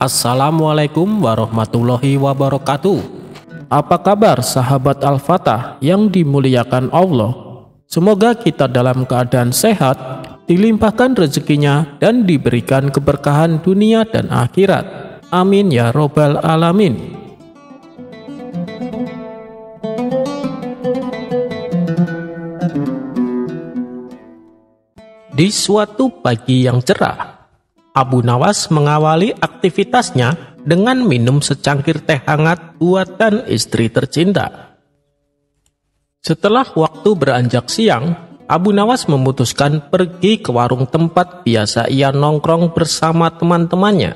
Assalamualaikum warahmatullahi wabarakatuh. Apa kabar sahabat Al-Fatah yang dimuliakan Allah? Semoga kita dalam keadaan sehat, dilimpahkan rezekinya dan diberikan keberkahan dunia dan akhirat. Amin ya robbal alamin. Di suatu pagi yang cerah, Abu Nawas mengawali aktivitasnya dengan minum secangkir teh hangat buatan istri tercinta. Setelah waktu beranjak siang, Abu Nawas memutuskan pergi ke warung tempat biasa ia nongkrong bersama teman-temannya.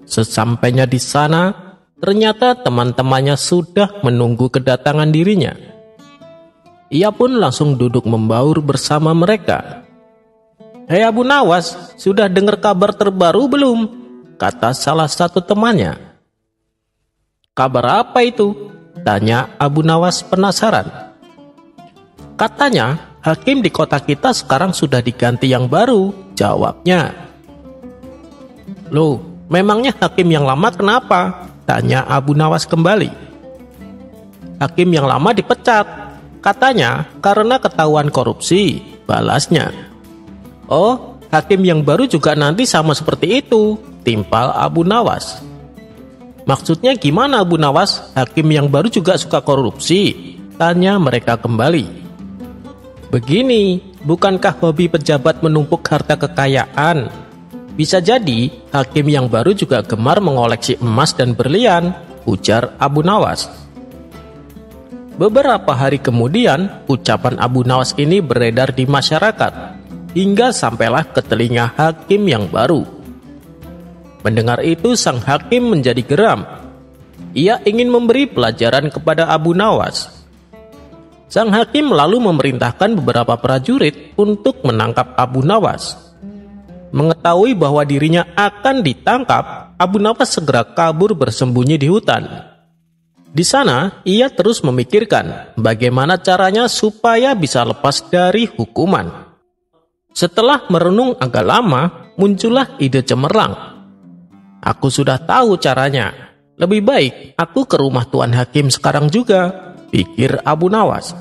Sesampainya di sana, ternyata teman-temannya sudah menunggu kedatangan dirinya. Ia pun langsung duduk membaur bersama mereka. "Hei Abu Nawas, sudah dengar kabar terbaru belum?" kata salah satu temannya. "Kabar apa itu?" tanya Abu Nawas penasaran. "Katanya hakim di kota kita sekarang sudah diganti yang baru," jawabnya. "Loh, memangnya hakim yang lama kenapa?" tanya Abu Nawas kembali. "Hakim yang lama dipecat, katanya karena ketahuan korupsi," balasnya. "Oh, hakim yang baru juga nanti sama seperti itu," timpal Abu Nawas. "Maksudnya gimana Abu Nawas? Hakim yang baru juga suka korupsi?" tanya mereka kembali. "Begini, bukankah hobi pejabat menumpuk harta kekayaan? Bisa jadi hakim yang baru juga gemar mengoleksi emas dan berlian," ujar Abu Nawas. Beberapa hari kemudian, ucapan Abu Nawas ini beredar di masyarakat, hingga sampailah ke telinga hakim yang baru. Mendengar itu, sang hakim menjadi geram. Ia ingin memberi pelajaran kepada Abu Nawas. Sang hakim lalu memerintahkan beberapa prajurit untuk menangkap Abu Nawas. Mengetahui bahwa dirinya akan ditangkap, Abu Nawas segera kabur bersembunyi di hutan. Di sana, ia terus memikirkan bagaimana caranya supaya bisa lepas dari hukuman. Setelah merenung agak lama, muncullah ide cemerlang. "Aku sudah tahu caranya. Lebih baik aku ke rumah Tuan Hakim sekarang juga," pikir Abu Nawas.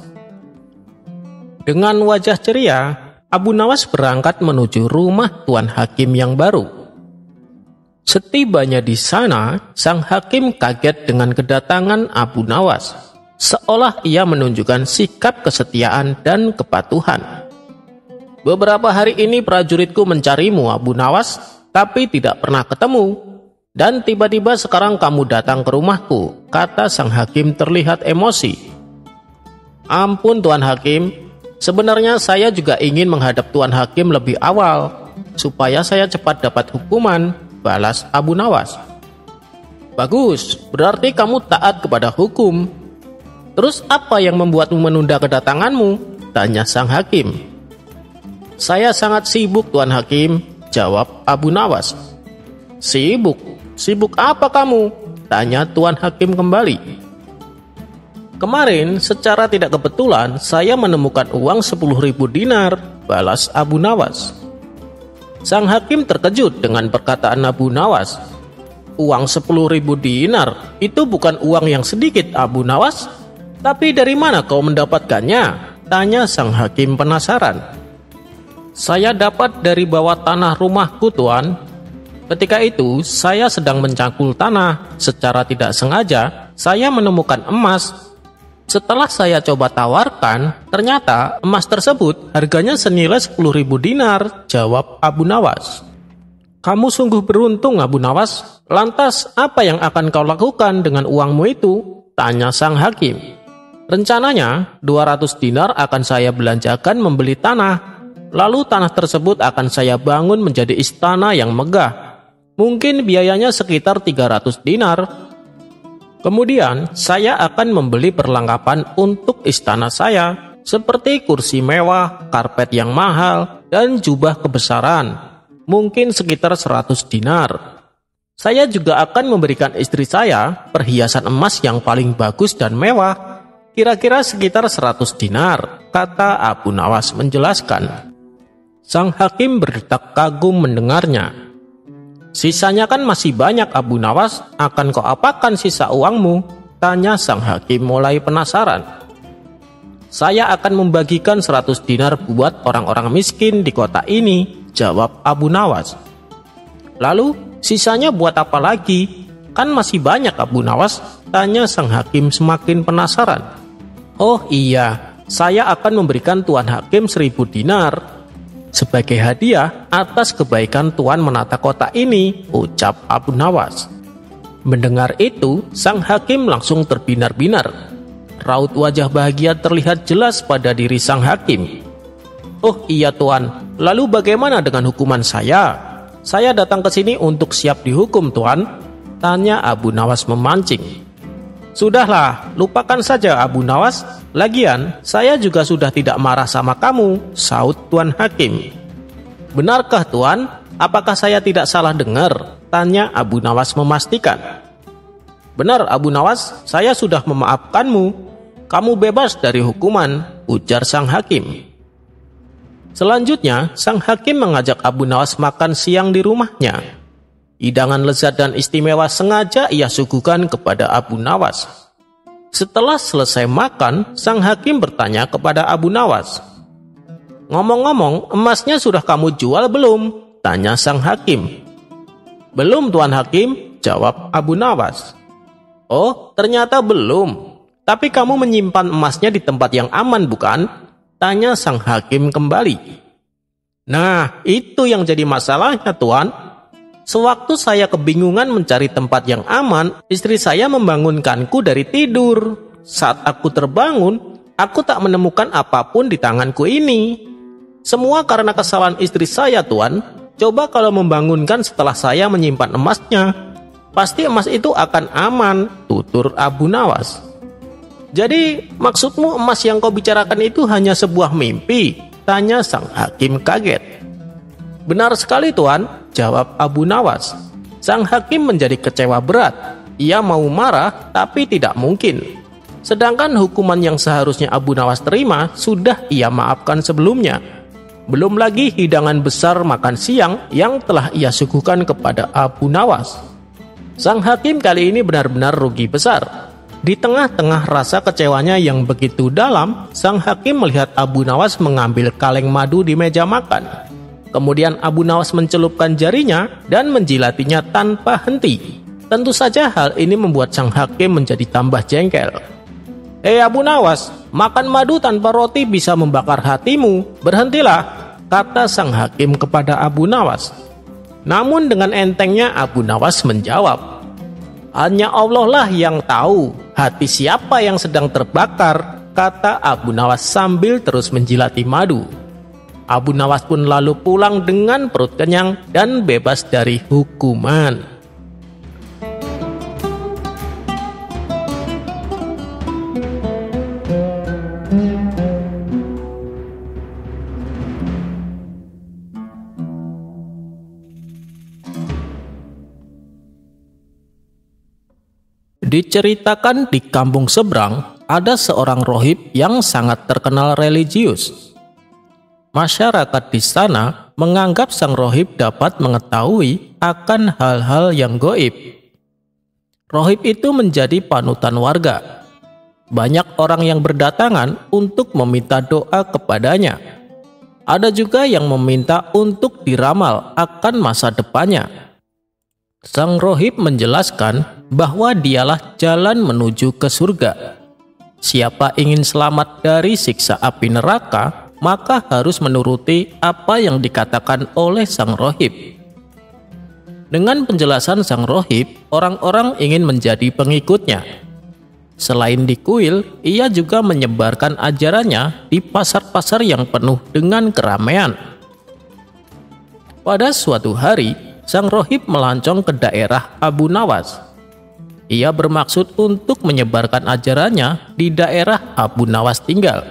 Dengan wajah ceria, Abu Nawas berangkat menuju rumah Tuan Hakim yang baru. Setibanya di sana, sang hakim kaget dengan kedatangan Abu Nawas, seolah ia menunjukkan sikap kesetiaan dan kepatuhan. "Beberapa hari ini prajuritku mencarimu Abu Nawas, tapi tidak pernah ketemu. Dan tiba-tiba sekarang kamu datang ke rumahku," kata sang hakim terlihat emosi. "Ampun Tuan Hakim, sebenarnya saya juga ingin menghadap Tuan Hakim lebih awal, supaya saya cepat dapat hukuman," balas Abu Nawas. "Bagus, berarti kamu taat kepada hukum. Terus apa yang membuatmu menunda kedatanganmu?" tanya sang hakim. "Saya sangat sibuk Tuan Hakim," jawab Abu Nawas. "Sibuk? Sibuk apa kamu?" tanya Tuan Hakim kembali. "Kemarin secara tidak kebetulan saya menemukan uang 10.000 dinar," balas Abu Nawas. Sang hakim terkejut dengan perkataan Abu Nawas. "Uang 10.000 dinar? Itu bukan uang yang sedikit Abu Nawas. Tapi dari mana kau mendapatkannya?" tanya sang hakim penasaran. "Saya dapat dari bawah tanah rumahku Tuan. Ketika itu saya sedang mencangkul tanah. Secara tidak sengaja saya menemukan emas. Setelah saya coba tawarkan, ternyata emas tersebut harganya senilai 10.000 dinar, jawab Abu Nawas. "Kamu sungguh beruntung Abu Nawas. Lantas apa yang akan kau lakukan dengan uangmu itu?" tanya sang hakim. "Rencananya 200 dinar akan saya belanjakan membeli tanah. Lalu tanah tersebut akan saya bangun menjadi istana yang megah. Mungkin biayanya sekitar 300 dinar. Kemudian saya akan membeli perlengkapan untuk istana saya, seperti kursi mewah, karpet yang mahal, dan jubah kebesaran. Mungkin sekitar 100 dinar. Saya juga akan memberikan istri saya perhiasan emas yang paling bagus dan mewah. Kira-kira sekitar 100 dinar, kata Abu Nawas menjelaskan. Sang hakim berdetak kagum mendengarnya. "Sisanya kan masih banyak Abu Nawas, akan kau apakan sisa uangmu?" tanya sang hakim mulai penasaran. "Saya akan membagikan 100 dinar buat orang-orang miskin di kota ini," jawab Abu Nawas. "Lalu sisanya buat apa lagi? Kan masih banyak Abu Nawas?" tanya sang hakim semakin penasaran. "Oh iya, saya akan memberikan Tuan Hakim 1000 dinar sebagai hadiah atas kebaikan Tuan menata kota ini," ucap Abu Nawas. Mendengar itu, sang hakim langsung terbinar-binar. Raut wajah bahagia terlihat jelas pada diri sang hakim. "Oh iya Tuan, lalu bagaimana dengan hukuman saya? Saya datang ke sini untuk siap dihukum Tuan," tanya Abu Nawas memancing. "Sudahlah, lupakan saja Abu Nawas. Lagian, saya juga sudah tidak marah sama kamu," saut Tuan Hakim. "Benarkah Tuan? Apakah saya tidak salah dengar?" tanya Abu Nawas memastikan. "Benar Abu Nawas, saya sudah memaafkanmu. Kamu bebas dari hukuman," ujar sang hakim. Selanjutnya, sang hakim mengajak Abu Nawas makan siang di rumahnya. Hidangan lezat dan istimewa sengaja ia suguhkan kepada Abu Nawas. Setelah selesai makan, sang hakim bertanya kepada Abu Nawas. "Ngomong-ngomong, emasnya sudah kamu jual belum?" tanya sang hakim. "Belum Tuan Hakim," jawab Abu Nawas. "Oh, ternyata belum. Tapi kamu menyimpan emasnya di tempat yang aman bukan?" tanya sang hakim kembali. "Nah, itu yang jadi masalahnya Tuan. Sewaktu saya kebingungan mencari tempat yang aman, istri saya membangunkanku dari tidur. Saat aku terbangun, aku tak menemukan apapun di tanganku ini. Semua karena kesalahan istri saya, Tuan. Coba kalau membangunkan setelah saya menyimpan emasnya, pasti emas itu akan aman," tutur Abu Nawas. "Jadi maksudmu emas yang kau bicarakan itu hanya sebuah mimpi?" tanya sang hakim kaget. "Benar sekali Tuan," jawab Abu Nawas. Sang hakim menjadi kecewa berat. Ia mau marah tapi tidak mungkin. Sedangkan hukuman yang seharusnya Abu Nawas terima sudah ia maafkan sebelumnya. Belum lagi hidangan besar makan siang yang telah ia suguhkan kepada Abu Nawas. Sang hakim kali ini benar-benar rugi besar. Di tengah-tengah rasa kecewanya yang begitu dalam, sang hakim melihat Abu Nawas mengambil kaleng madu di meja makan. Kemudian Abu Nawas mencelupkan jarinya dan menjilatinya tanpa henti. Tentu saja hal ini membuat sang hakim menjadi tambah jengkel. "Hei Abu Nawas, makan madu tanpa roti bisa membakar hatimu. Berhentilah," kata sang hakim kepada Abu Nawas. Namun dengan entengnya Abu Nawas menjawab, "Hanya Allah lah yang tahu hati siapa yang sedang terbakar," kata Abu Nawas sambil terus menjilati madu. Abu Nawas pun lalu pulang dengan perut kenyang dan bebas dari hukuman. Diceritakan di kampung seberang, ada seorang rohib yang sangat terkenal religius. Masyarakat di sana menganggap sang rohib dapat mengetahui akan hal-hal yang gaib. Rohib itu menjadi panutan warga. Banyak orang yang berdatangan untuk meminta doa kepadanya. Ada juga yang meminta untuk diramal akan masa depannya. Sang rohib menjelaskan bahwa dialah jalan menuju ke surga. Siapa ingin selamat dari siksa api neraka, maka harus menuruti apa yang dikatakan oleh sang rohib. Dengan penjelasan sang rohib, orang-orang ingin menjadi pengikutnya. Selain di kuil, ia juga menyebarkan ajarannya di pasar-pasar yang penuh dengan keramaian. Pada suatu hari, sang rohib melancong ke daerah Abu Nawas. Ia bermaksud untuk menyebarkan ajarannya di daerah Abu Nawas tinggal.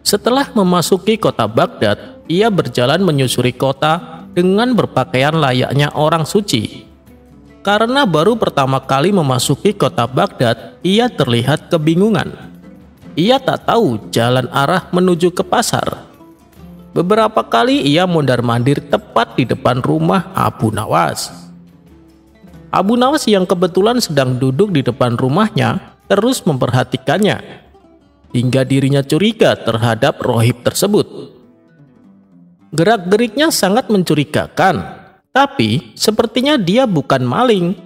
Setelah memasuki kota Baghdad, ia berjalan menyusuri kota dengan berpakaian layaknya orang suci. Karena baru pertama kali memasuki kota Baghdad, ia terlihat kebingungan. Ia tak tahu jalan arah menuju ke pasar. beberapa kali ia mondar-mandir tepat di depan rumah Abu Nawas. Abu Nawas yang kebetulan sedang duduk di depan rumahnya terus memperhatikannya, hingga dirinya curiga terhadap rohib tersebut. Gerak-geriknya sangat mencurigakan, tapi sepertinya dia bukan maling.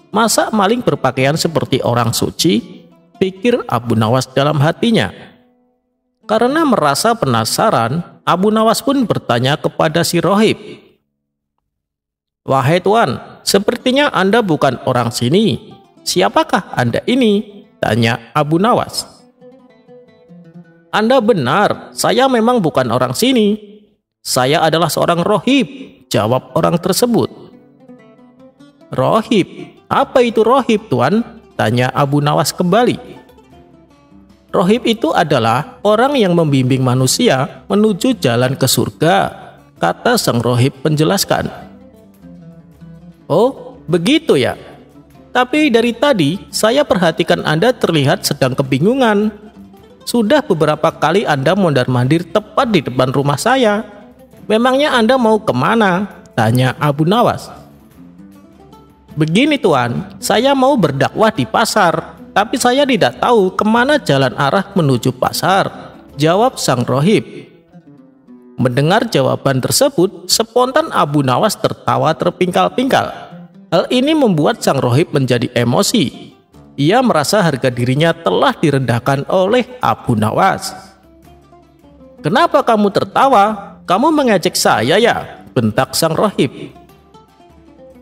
Masa maling berpakaian seperti orang suci? Pikir Abu Nawas dalam hatinya. Karena merasa penasaran, Abu Nawas pun bertanya kepada si rohib. "Wahai Tuan, sepertinya Anda bukan orang sini. Siapakah Anda ini?" tanya Abu Nawas. "Anda benar, saya memang bukan orang sini. Saya adalah seorang rohib," jawab orang tersebut. "Rohib? Apa itu rohib, Tuan?" tanya Abu Nawas kembali. "Rohib itu adalah orang yang membimbing manusia menuju jalan ke surga," kata sang rohib menjelaskan. "Oh, begitu ya. Tapi dari tadi saya perhatikan Anda terlihat sedang kebingungan. Sudah beberapa kali Anda mondar-mandir tepat di depan rumah saya. Memangnya Anda mau kemana?" tanya Abu Nawas. "Begini Tuan, saya mau berdakwah di pasar, tapi saya tidak tahu kemana jalan arah menuju pasar," jawab sang rohib. Mendengar jawaban tersebut, spontan Abu Nawas tertawa terpingkal-pingkal. Hal ini membuat sang rohib menjadi emosi. Ia merasa harga dirinya telah direndahkan oleh Abu Nawas. "Kenapa kamu tertawa? Kamu mengejek saya ya?" bentak sang rohib.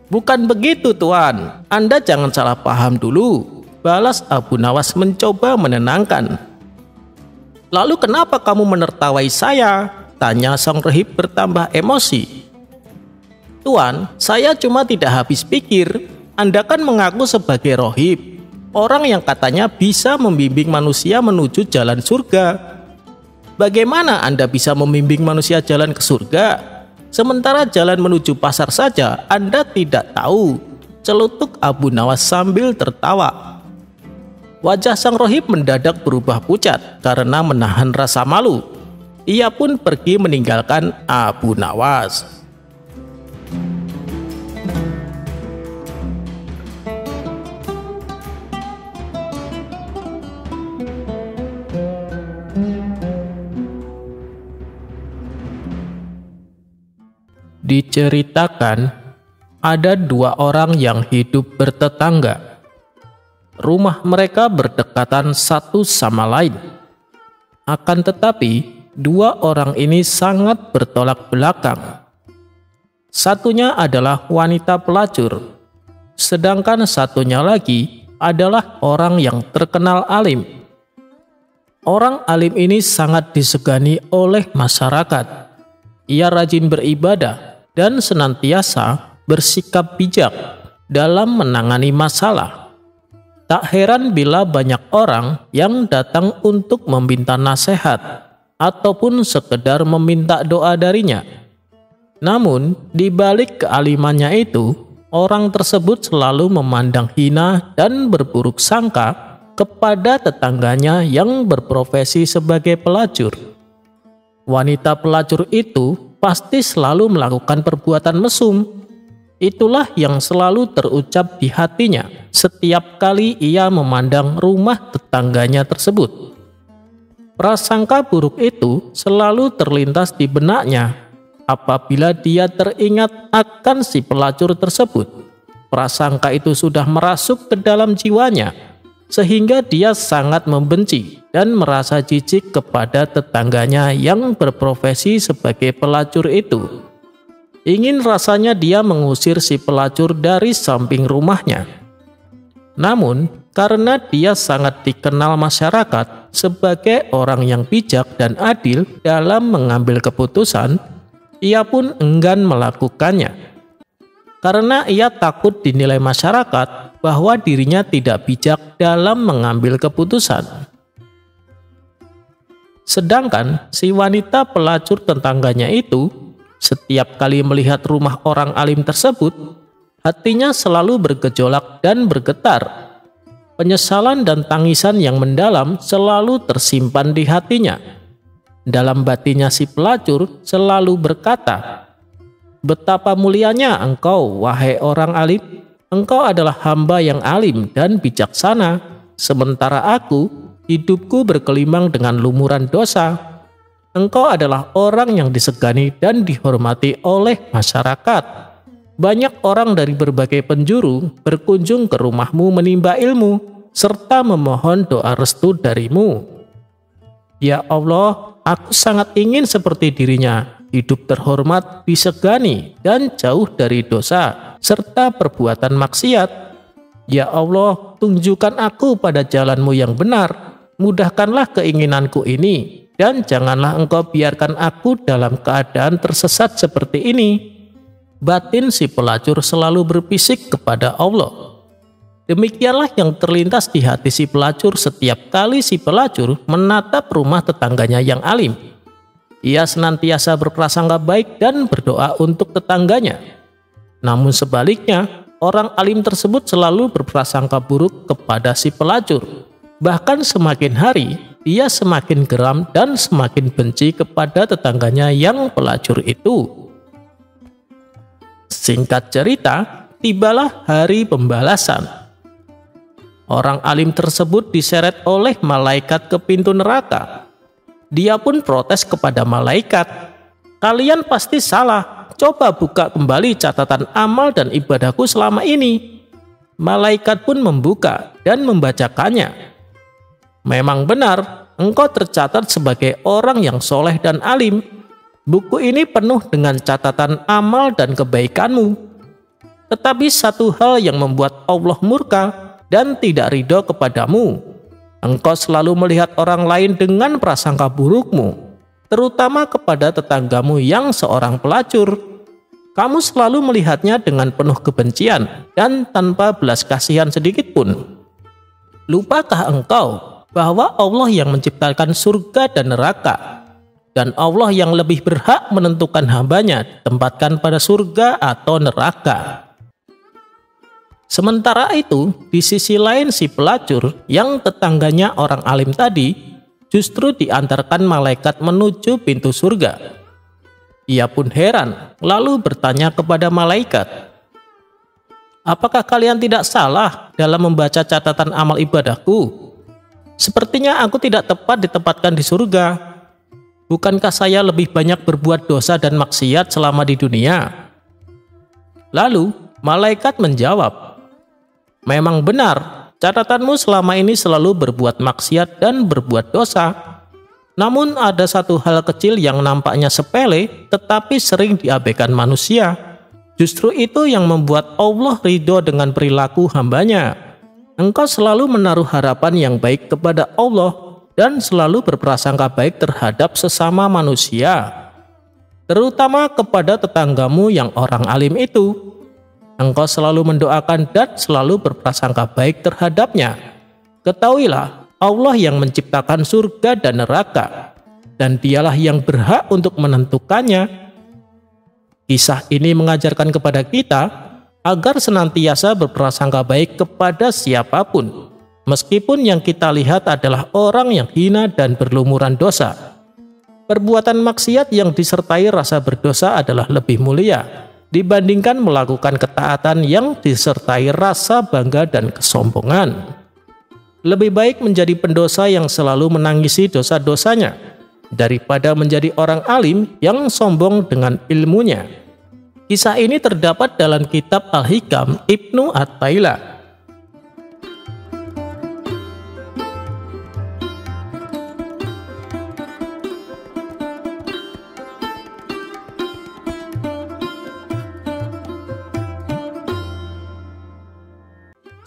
"Bukan begitu Tuan, Anda jangan salah paham dulu," balas Abu Nawas mencoba menenangkan. "Lalu kenapa kamu menertawai saya?" tanya sang rohib bertambah emosi. "Tuan, saya cuma tidak habis pikir. Anda kan mengaku sebagai rohib, orang yang katanya bisa membimbing manusia menuju jalan surga. Bagaimana Anda bisa membimbing manusia jalan ke surga, sementara jalan menuju pasar saja Anda tidak tahu?" celutuk Abu Nawas sambil tertawa. Wajah sang rohib mendadak berubah pucat karena menahan rasa malu. Ia pun pergi meninggalkan Abu Nawas. Diceritakan, ada dua orang yang hidup bertetangga. Rumah mereka berdekatan satu sama lain. Akan tetapi, dua orang ini sangat bertolak belakang. Satunya adalah wanita pelacur, sedangkan satunya lagi adalah orang yang terkenal alim. Orang alim ini sangat disegani oleh masyarakat. Ia rajin beribadah dan senantiasa bersikap bijak dalam menangani masalah. Tak heran bila banyak orang yang datang untuk meminta nasihat ataupun sekedar meminta doa darinya. Namun, di balik kealimannya itu, orang tersebut selalu memandang hina dan berburuk sangka kepada tetangganya yang berprofesi sebagai pelacur. Wanita pelacur itu pasti selalu melakukan perbuatan mesum. Itulah yang selalu terucap di hatinya setiap kali ia memandang rumah tetangganya tersebut. Prasangka buruk itu selalu terlintas di benaknya apabila dia teringat akan si pelacur tersebut. Prasangka itu sudah merasuk ke dalam jiwanya, sehingga dia sangat membenci dan merasa jijik kepada tetangganya yang berprofesi sebagai pelacur itu. Ingin rasanya dia mengusir si pelacur dari samping rumahnya. Namun, karena dia sangat dikenal masyarakat sebagai orang yang bijak dan adil dalam mengambil keputusan, ia pun enggan melakukannya. Karena ia takut dinilai masyarakat bahwa dirinya tidak bijak dalam mengambil keputusan. Sedangkan si wanita pelacur tetangganya itu, setiap kali melihat rumah orang alim tersebut, hatinya selalu bergejolak dan bergetar. Penyesalan dan tangisan yang mendalam selalu tersimpan di hatinya. Dalam batinnya si pelacur selalu berkata, "Betapa mulianya engkau, wahai orang alim. Engkau adalah hamba yang alim dan bijaksana, sementara aku, hidupku berkelimang dengan lumuran dosa. Engkau adalah orang yang disegani dan dihormati oleh masyarakat. Banyak orang dari berbagai penjuru berkunjung ke rumahmu menimba ilmu, serta memohon doa restu darimu. Ya Allah, aku sangat ingin seperti dirinya, hidup terhormat, disegani, dan jauh dari dosa, serta perbuatan maksiat. Ya Allah, tunjukkan aku pada jalanmu yang benar, mudahkanlah keinginanku ini, dan janganlah engkau biarkan aku dalam keadaan tersesat seperti ini." Batin si pelacur selalu berbisik kepada Allah. Demikianlah yang terlintas di hati si pelacur setiap kali si pelacur menatap rumah tetangganya yang alim. Ia senantiasa berprasangka baik dan berdoa untuk tetangganya. Namun sebaliknya, orang alim tersebut selalu berprasangka buruk kepada si pelacur. Bahkan semakin hari, ia semakin geram dan semakin benci kepada tetangganya yang pelacur itu. Singkat cerita, tibalah hari pembalasan. Orang alim tersebut diseret oleh malaikat ke pintu neraka. Dia pun protes kepada malaikat, "Kalian pasti salah, coba buka kembali catatan amal dan ibadahku selama ini." Malaikat pun membuka dan membacakannya. "Memang benar, engkau tercatat sebagai orang yang soleh dan alim. Buku ini penuh dengan catatan amal dan kebaikanmu. Tetapi satu hal yang membuat Allah murka dan tidak ridho kepadamu. Engkau selalu melihat orang lain dengan prasangka burukmu, terutama kepada tetanggamu yang seorang pelacur. Kamu selalu melihatnya dengan penuh kebencian dan tanpa belas kasihan sedikit pun. Lupakah engkau bahwa Allah yang menciptakan surga dan neraka, dan Allah yang lebih berhak menentukan hambanya ditempatkan pada surga atau neraka?" Sementara itu, di sisi lain si pelacur yang tetangganya orang alim tadi justru diantarkan malaikat menuju pintu surga. Ia pun heran, lalu bertanya kepada malaikat, "Apakah kalian tidak salah dalam membaca catatan amal ibadahku? Sepertinya aku tidak tepat ditempatkan di surga. Bukankah saya lebih banyak berbuat dosa dan maksiat selama di dunia?" Lalu malaikat menjawab, "Memang benar, catatanmu selama ini selalu berbuat maksiat dan berbuat dosa. Namun ada satu hal kecil yang nampaknya sepele tetapi sering diabaikan manusia. Justru itu yang membuat Allah ridho dengan perilaku hambanya. Engkau selalu menaruh harapan yang baik kepada Allah dan selalu berprasangka baik terhadap sesama manusia, terutama kepada tetanggamu yang orang alim itu. Engkau selalu mendoakan dan selalu berprasangka baik terhadapnya. Ketahuilah, Allah yang menciptakan surga dan neraka, dan dialah yang berhak untuk menentukannya." Kisah ini mengajarkan kepada kita agar senantiasa berprasangka baik kepada siapapun, meskipun yang kita lihat adalah orang yang hina dan berlumuran dosa. Perbuatan maksiat yang disertai rasa berdosa adalah lebih mulia dibandingkan melakukan ketaatan yang disertai rasa bangga dan kesombongan. Lebih baik menjadi pendosa yang selalu menangisi dosa-dosanya daripada menjadi orang alim yang sombong dengan ilmunya. Kisah ini terdapat dalam kitab Al-Hikam Ibnu At-Taila.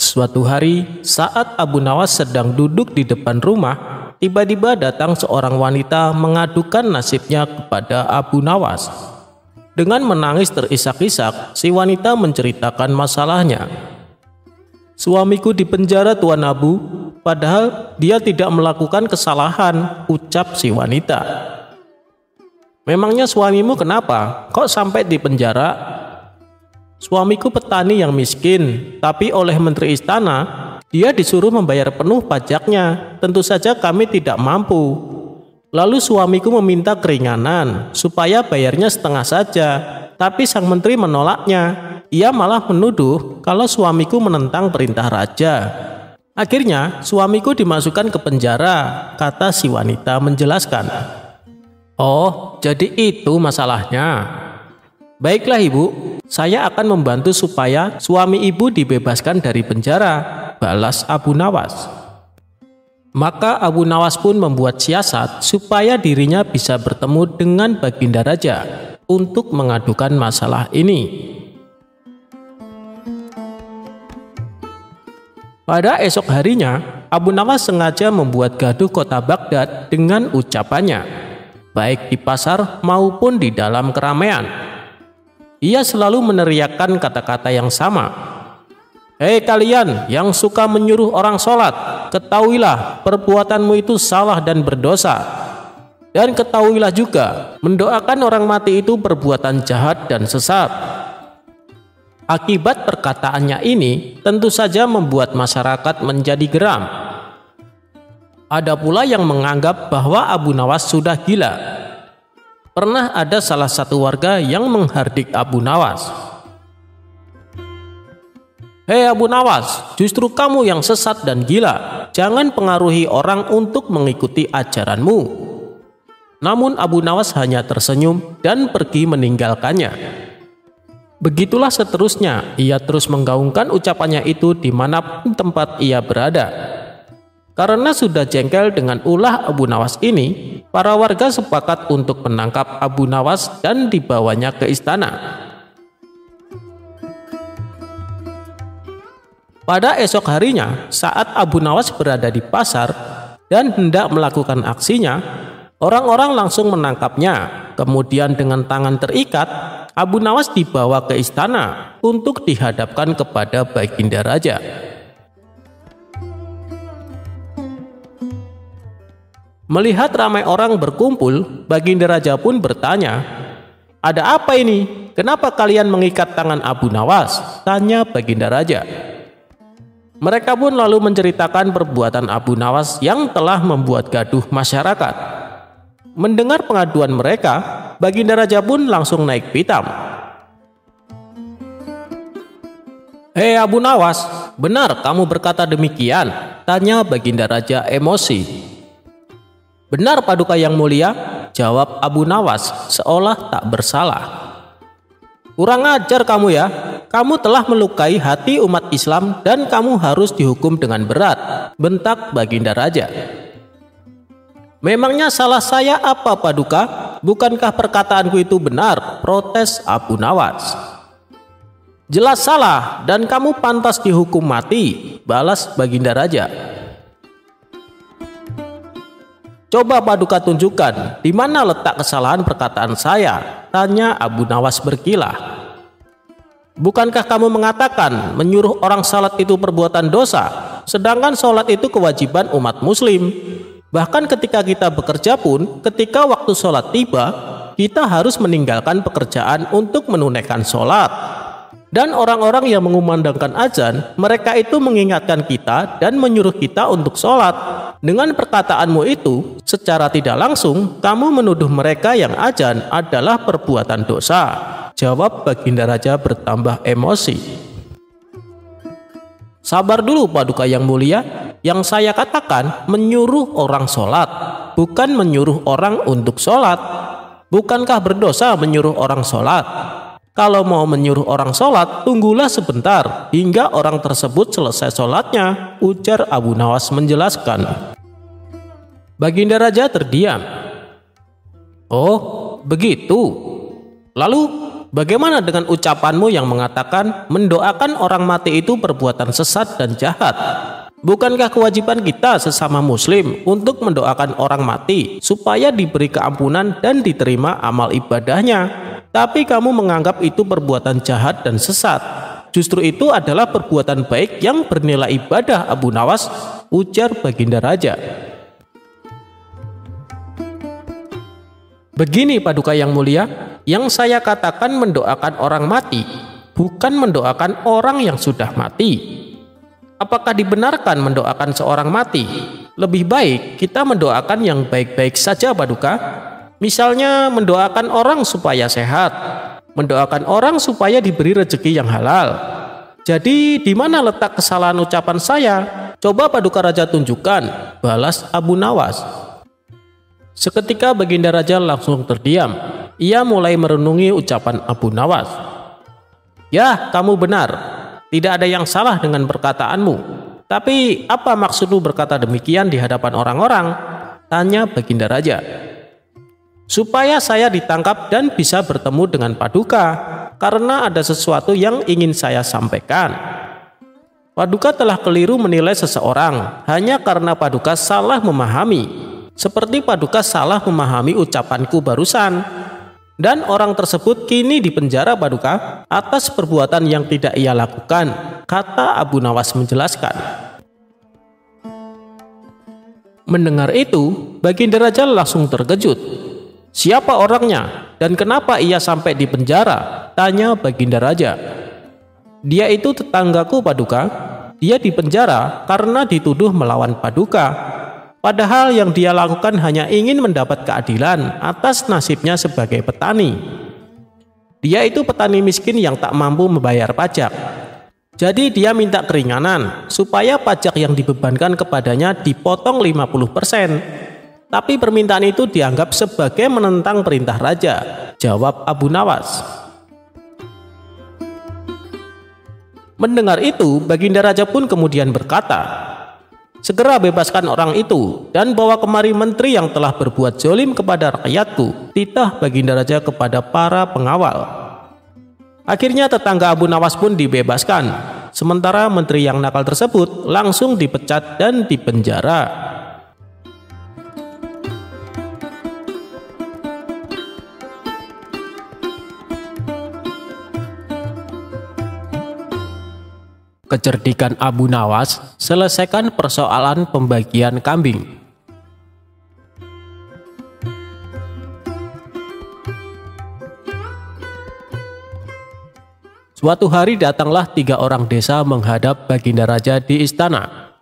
Suatu hari, saat Abu Nawas sedang duduk di depan rumah, tiba-tiba datang seorang wanita mengadukan nasibnya kepada Abu Nawas. Dengan menangis terisak-isak, si wanita menceritakan masalahnya. "Suamiku di penjara, Tuan Abu, padahal dia tidak melakukan kesalahan," ucap si wanita. "Memangnya suamimu kenapa? Kok sampai di penjara?" "Suamiku petani yang miskin, tapi oleh menteri istana, dia disuruh membayar penuh pajaknya. Tentu saja kami tidak mampu. Lalu suamiku meminta keringanan supaya bayarnya setengah saja, tapi sang menteri menolaknya. Ia malah menuduh kalau suamiku menentang perintah raja. Akhirnya suamiku dimasukkan ke penjara, kata si wanita menjelaskan. Oh, jadi itu masalahnya. Baiklah ibu, saya akan membantu supaya suami ibu dibebaskan dari penjara, balas Abu Nawas. Maka Abu Nawas pun membuat siasat supaya dirinya bisa bertemu dengan Baginda Raja untuk mengadukan masalah ini. Pada esok harinya, Abu Nawas sengaja membuat gaduh kota Baghdad dengan ucapannya, baik di pasar maupun di dalam keramaian. Ia selalu meneriakkan kata-kata yang sama. Hei kalian yang suka menyuruh orang sholat, ketahuilah perbuatanmu itu salah dan berdosa. Dan ketahuilah juga, mendoakan orang mati itu perbuatan jahat dan sesat. Akibat perkataannya ini tentu saja membuat masyarakat menjadi geram. Ada pula yang menganggap bahwa Abu Nawas sudah gila. Pernah ada salah satu warga yang menghardik Abu Nawas. Hei Abu Nawas, justru kamu yang sesat dan gila. Jangan pengaruhi orang untuk mengikuti ajaranmu. Namun Abu Nawas hanya tersenyum dan pergi meninggalkannya. Begitulah seterusnya, ia terus menggaungkan ucapannya itu dimanapun tempat ia berada. Karena sudah jengkel dengan ulah Abu Nawas ini, para warga sepakat untuk menangkap Abu Nawas dan dibawanya ke istana. Pada esok harinya, saat Abu Nawas berada di pasar dan hendak melakukan aksinya, orang-orang langsung menangkapnya. Kemudian dengan tangan terikat, Abu Nawas dibawa ke istana untuk dihadapkan kepada Baginda Raja. Melihat ramai orang berkumpul, Baginda Raja pun bertanya, "Ada apa ini? Kenapa kalian mengikat tangan Abu Nawas?" tanya Baginda Raja. Mereka pun lalu menceritakan perbuatan Abu Nawas yang telah membuat gaduh masyarakat. Mendengar pengaduan mereka, Baginda Raja pun langsung naik pitam. Hei Abu Nawas, benar kamu berkata demikian? Tanya Baginda Raja emosi. Benar Paduka yang mulia, jawab Abu Nawas seolah tak bersalah. Kurang ajar kamu ya, kamu telah melukai hati umat Islam dan kamu harus dihukum dengan berat, bentak Baginda Raja. Memangnya salah saya apa Paduka? Bukankah perkataanku itu benar? Protes Abu Nawas. Jelas salah dan kamu pantas dihukum mati, balas Baginda Raja. Coba Paduka tunjukkan di mana letak kesalahan perkataan saya, tanya Abu Nawas berkilah. Bukankah kamu mengatakan menyuruh orang salat itu perbuatan dosa, sedangkan sholat itu kewajiban umat muslim? Bahkan ketika kita bekerja pun, ketika waktu sholat tiba, kita harus meninggalkan pekerjaan untuk menunaikan sholat. Dan orang-orang yang mengumandangkan azan, mereka itu mengingatkan kita dan menyuruh kita untuk sholat. Dengan perkataanmu itu, secara tidak langsung, kamu menuduh mereka yang azan adalah perbuatan dosa. Jawab Baginda Raja bertambah emosi. Sabar dulu Paduka yang mulia, yang saya katakan menyuruh orang sholat, bukan menyuruh orang untuk sholat. Bukankah berdosa menyuruh orang sholat? Kalau mau menyuruh orang sholat, tunggulah sebentar hingga orang tersebut selesai sholatnya, ujar Abu Nawas menjelaskan. Baginda Raja terdiam. Oh, begitu. Lalu bagaimana dengan ucapanmu yang mengatakan mendoakan orang mati itu perbuatan sesat dan jahat? Bukankah kewajiban kita sesama muslim untuk mendoakan orang mati supaya diberi keampunan dan diterima amal ibadahnya? Tapi kamu menganggap itu perbuatan jahat dan sesat. Justru itu adalah perbuatan baik yang bernilai ibadah Abu Nawas, ujar Baginda Raja. Begini Paduka yang mulia, yang saya katakan mendoakan orang mati, bukan mendoakan orang yang sudah mati. Apakah dibenarkan mendoakan seorang mati? Lebih baik kita mendoakan yang baik-baik saja, Paduka. Misalnya mendoakan orang supaya sehat, mendoakan orang supaya diberi rezeki yang halal. Jadi di mana letak kesalahan ucapan saya? Coba Paduka Raja tunjukkan, balas Abu Nawas. Seketika Baginda Raja langsung terdiam. Ia mulai merenungi ucapan Abu Nawas. Ya, kamu benar. Tidak ada yang salah dengan perkataanmu. Tapi apa maksudmu berkata demikian di hadapan orang-orang? Tanya Baginda Raja. Supaya saya ditangkap dan bisa bertemu dengan Paduka, karena ada sesuatu yang ingin saya sampaikan. Paduka telah keliru menilai seseorang hanya karena Paduka salah memahami, seperti Paduka salah memahami ucapanku barusan. Dan orang tersebut kini dipenjara, Paduka, atas perbuatan yang tidak ia lakukan, kata Abu Nawas menjelaskan. Mendengar itu, Baginda Raja langsung terkejut. Siapa orangnya dan kenapa ia sampai di penjara? Tanya Baginda Raja. Dia itu tetanggaku, Paduka. Dia di penjara karena dituduh melawan Paduka. Padahal yang dia lakukan hanya ingin mendapat keadilan atas nasibnya sebagai petani. Dia itu petani miskin yang tak mampu membayar pajak. Jadi dia minta keringanan supaya pajak yang dibebankan kepadanya dipotong 50%. Tapi permintaan itu dianggap sebagai menentang perintah raja, jawab Abu Nawas. Mendengar itu, Baginda Raja pun kemudian berkata, segera bebaskan orang itu dan bawa kemari menteri yang telah berbuat zalim kepada rakyatku, titah Baginda Raja kepada para pengawal. Akhirnya tetangga Abu Nawas pun dibebaskan, sementara menteri yang nakal tersebut langsung dipecat dan dipenjara. Kecerdikan Abu Nawas, selesaikan persoalan pembagian kambing. Suatu hari datanglah 3 orang desa menghadap Baginda Raja di istana.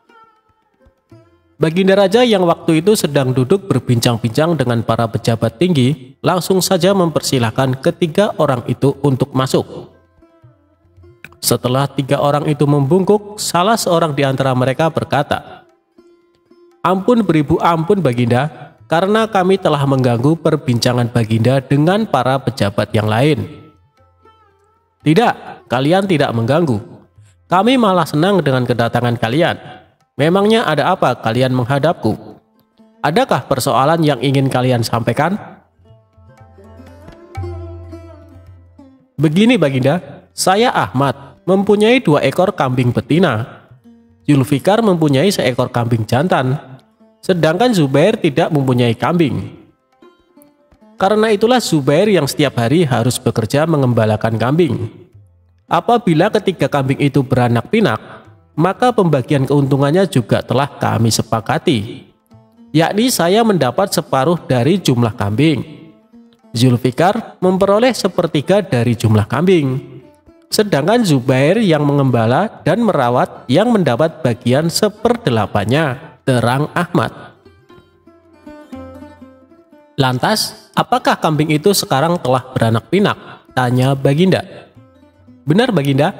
Baginda Raja yang waktu itu sedang duduk berbincang-bincang dengan para pejabat tinggi, langsung saja mempersilahkan ketiga orang itu untuk masuk. Setelah 3 orang itu membungkuk, salah seorang di antara mereka berkata, "Ampun beribu ampun Baginda, karena kami telah mengganggu perbincangan Baginda dengan para pejabat yang lain." "Tidak, kalian tidak mengganggu. Kami malah senang dengan kedatangan kalian. Memangnya ada apa kalian menghadapku? Adakah persoalan yang ingin kalian sampaikan?" "Begini Baginda, saya Ahmad mempunyai 2 ekor kambing betina. Zulfikar mempunyai 1 ekor kambing jantan, sedangkan Zubair tidak mempunyai kambing. Karena itulah Zubair yang setiap hari harus bekerja mengembalakan kambing. Apabila ketiga kambing itu beranak pinak, maka pembagian keuntungannya juga telah kami sepakati, yakni saya mendapat separuh dari jumlah kambing. Zulfikar memperoleh 1/3 dari jumlah kambing. Sedangkan Zubair yang mengembala dan merawat yang mendapat bagian 1/8-nya, terang Ahmad. "Lantas, apakah kambing itu sekarang telah beranak pinak?" tanya Baginda. "Benar Baginda,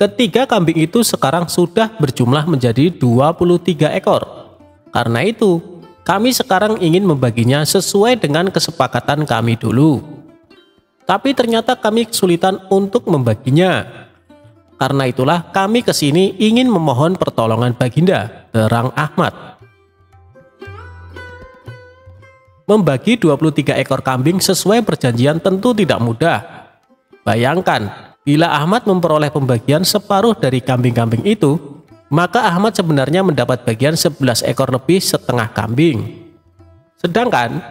ketiga kambing itu sekarang sudah berjumlah menjadi 23 ekor. Karena itu, kami sekarang ingin membaginya sesuai dengan kesepakatan kami dulu. Tapi ternyata kami kesulitan untuk membaginya. Karena itulah kami kesini ingin memohon pertolongan Baginda," terang Ahmad. Membagi 23 ekor kambing sesuai perjanjian tentu tidak mudah. Bayangkan, bila Ahmad memperoleh pembagian separuh dari kambing-kambing itu, maka Ahmad sebenarnya mendapat bagian 11 ekor lebih setengah kambing. Sedangkan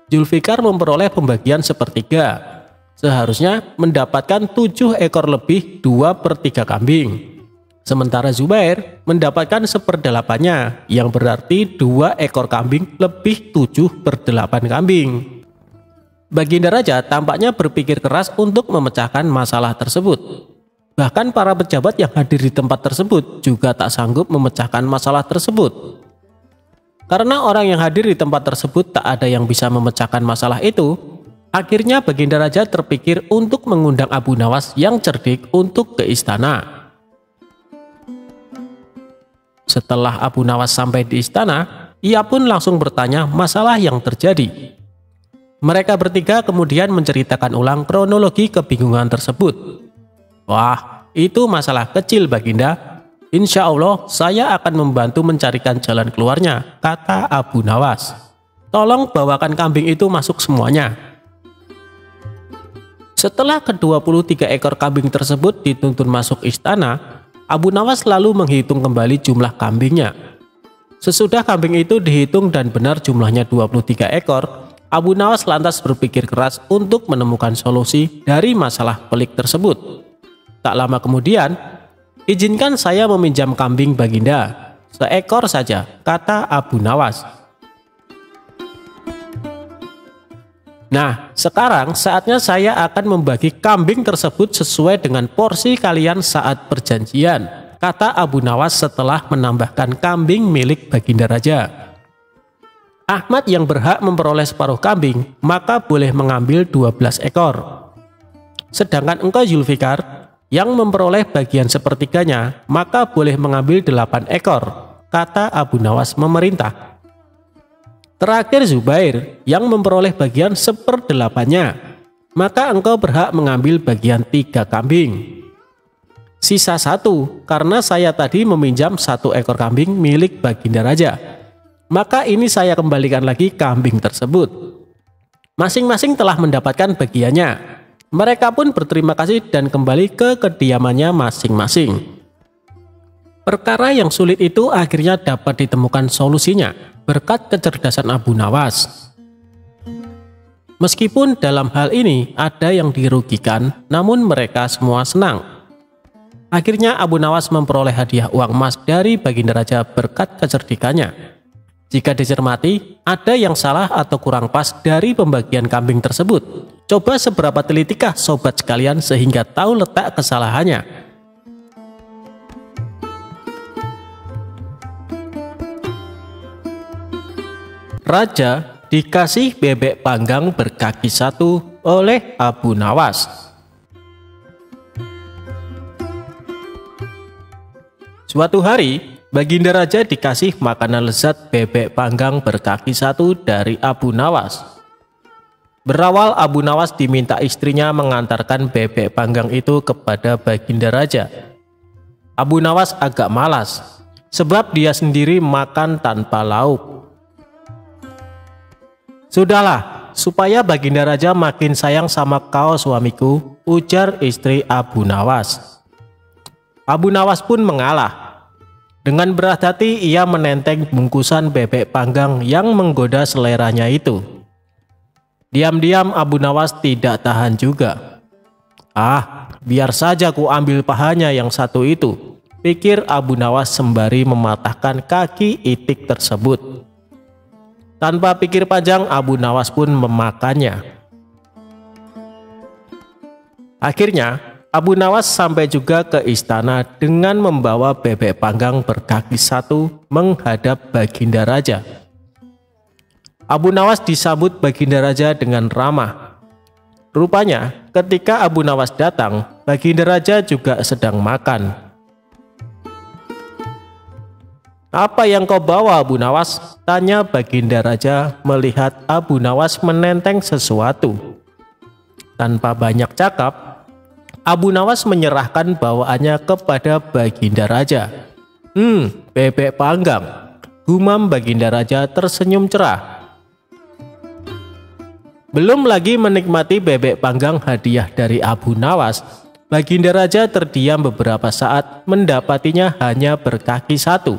Zulfikar memperoleh pembagian 1/3. Seharusnya mendapatkan 7 ekor lebih 2/3 kambing. Sementara Zubair mendapatkan 1/8-nya, yang berarti 2 ekor kambing lebih 7/8 kambing. Baginda Raja tampaknya berpikir keras untuk memecahkan masalah tersebut. Bahkan para pejabat yang hadir di tempat tersebut juga tak sanggup memecahkan masalah tersebut. Karena orang yang hadir di tempat tersebut tak ada yang bisa memecahkan masalah itu, akhirnya Baginda Raja terpikir untuk mengundang Abu Nawas yang cerdik untuk ke istana. Setelah Abu Nawas sampai di istana, ia pun langsung bertanya masalah yang terjadi. Mereka bertiga kemudian menceritakan ulang kronologi kebingungan tersebut. "Wah, itu masalah kecil Baginda. Insya Allah saya akan membantu mencarikan jalan keluarnya," kata Abu Nawas. "Tolong bawakan kambing itu masuk semuanya." Setelah ke-23 ekor kambing tersebut dituntun masuk istana, Abu Nawas lalu menghitung kembali jumlah kambingnya. Sesudah kambing itu dihitung dan benar jumlahnya 23 ekor, Abu Nawas lantas berpikir keras untuk menemukan solusi dari masalah pelik tersebut. Tak lama kemudian, "Izinkan saya meminjam kambing Baginda, seekor saja," kata Abu Nawas. "Nah, sekarang saatnya saya akan membagi kambing tersebut sesuai dengan porsi kalian saat perjanjian," kata Abu Nawas setelah menambahkan kambing milik Baginda Raja. "Ahmad yang berhak memperoleh separuh kambing, maka boleh mengambil 12 ekor. Sedangkan engkau Zulfikar, yang memperoleh bagian sepertiganya, maka boleh mengambil 8 ekor, kata Abu Nawas memerintah. Terakhir Zubair, yang memperoleh bagian 1/8-nya, maka engkau berhak mengambil bagian 3 kambing. Sisa 1, karena saya tadi meminjam 1 ekor kambing milik Baginda Raja, maka ini saya kembalikan lagi kambing tersebut. Masing-masing telah mendapatkan bagiannya. Mereka pun berterima kasih dan kembali ke kediamannya masing-masing." Perkara yang sulit itu akhirnya dapat ditemukan solusinya berkat kecerdasan Abu Nawas. Meskipun dalam hal ini ada yang dirugikan, namun mereka semua senang. Akhirnya Abu Nawas memperoleh hadiah uang emas dari Baginda Raja berkat kecerdikannya. Jika dicermati, ada yang salah atau kurang pas dari pembagian kambing tersebut. Coba seberapa telitikah sobat sekalian sehingga tahu letak kesalahannya. Raja dikasih bebek panggang berkaki 1 oleh Abu Nawas. Suatu hari, Baginda Raja dikasih makanan lezat bebek panggang berkaki 1 dari Abu Nawas. Berawal Abu Nawas diminta istrinya mengantarkan bebek panggang itu kepada Baginda Raja. Abu Nawas agak malas, sebab dia sendiri makan tanpa lauk. "Sudahlah, supaya Baginda Raja makin sayang sama kau suamiku," ujar istri Abu Nawas. Abu Nawas pun mengalah. Dengan berat hati ia menenteng bungkusan bebek panggang yang menggoda seleranya itu. Diam-diam Abu Nawas tidak tahan juga. "Ah, biar saja ku ambil pahanya yang satu itu," pikir Abu Nawas sembari mematahkan kaki itik tersebut. Tanpa pikir panjang, Abu Nawas pun memakannya. Akhirnya Abu Nawas sampai juga ke istana dengan membawa bebek panggang berkaki 1 menghadap Baginda Raja. Abu Nawas disambut Baginda Raja dengan ramah. Rupanya ketika Abu Nawas datang, Baginda Raja juga sedang makan. "Apa yang kau bawa Abu Nawas?" tanya Baginda Raja melihat Abu Nawas menenteng sesuatu. Tanpa banyak cakap, Abu Nawas menyerahkan bawaannya kepada Baginda Raja. Bebek panggang," gumam Baginda Raja tersenyum cerah. Belum lagi menikmati bebek panggang hadiah dari Abu Nawas, Baginda Raja terdiam beberapa saat mendapatinya hanya berkaki 1.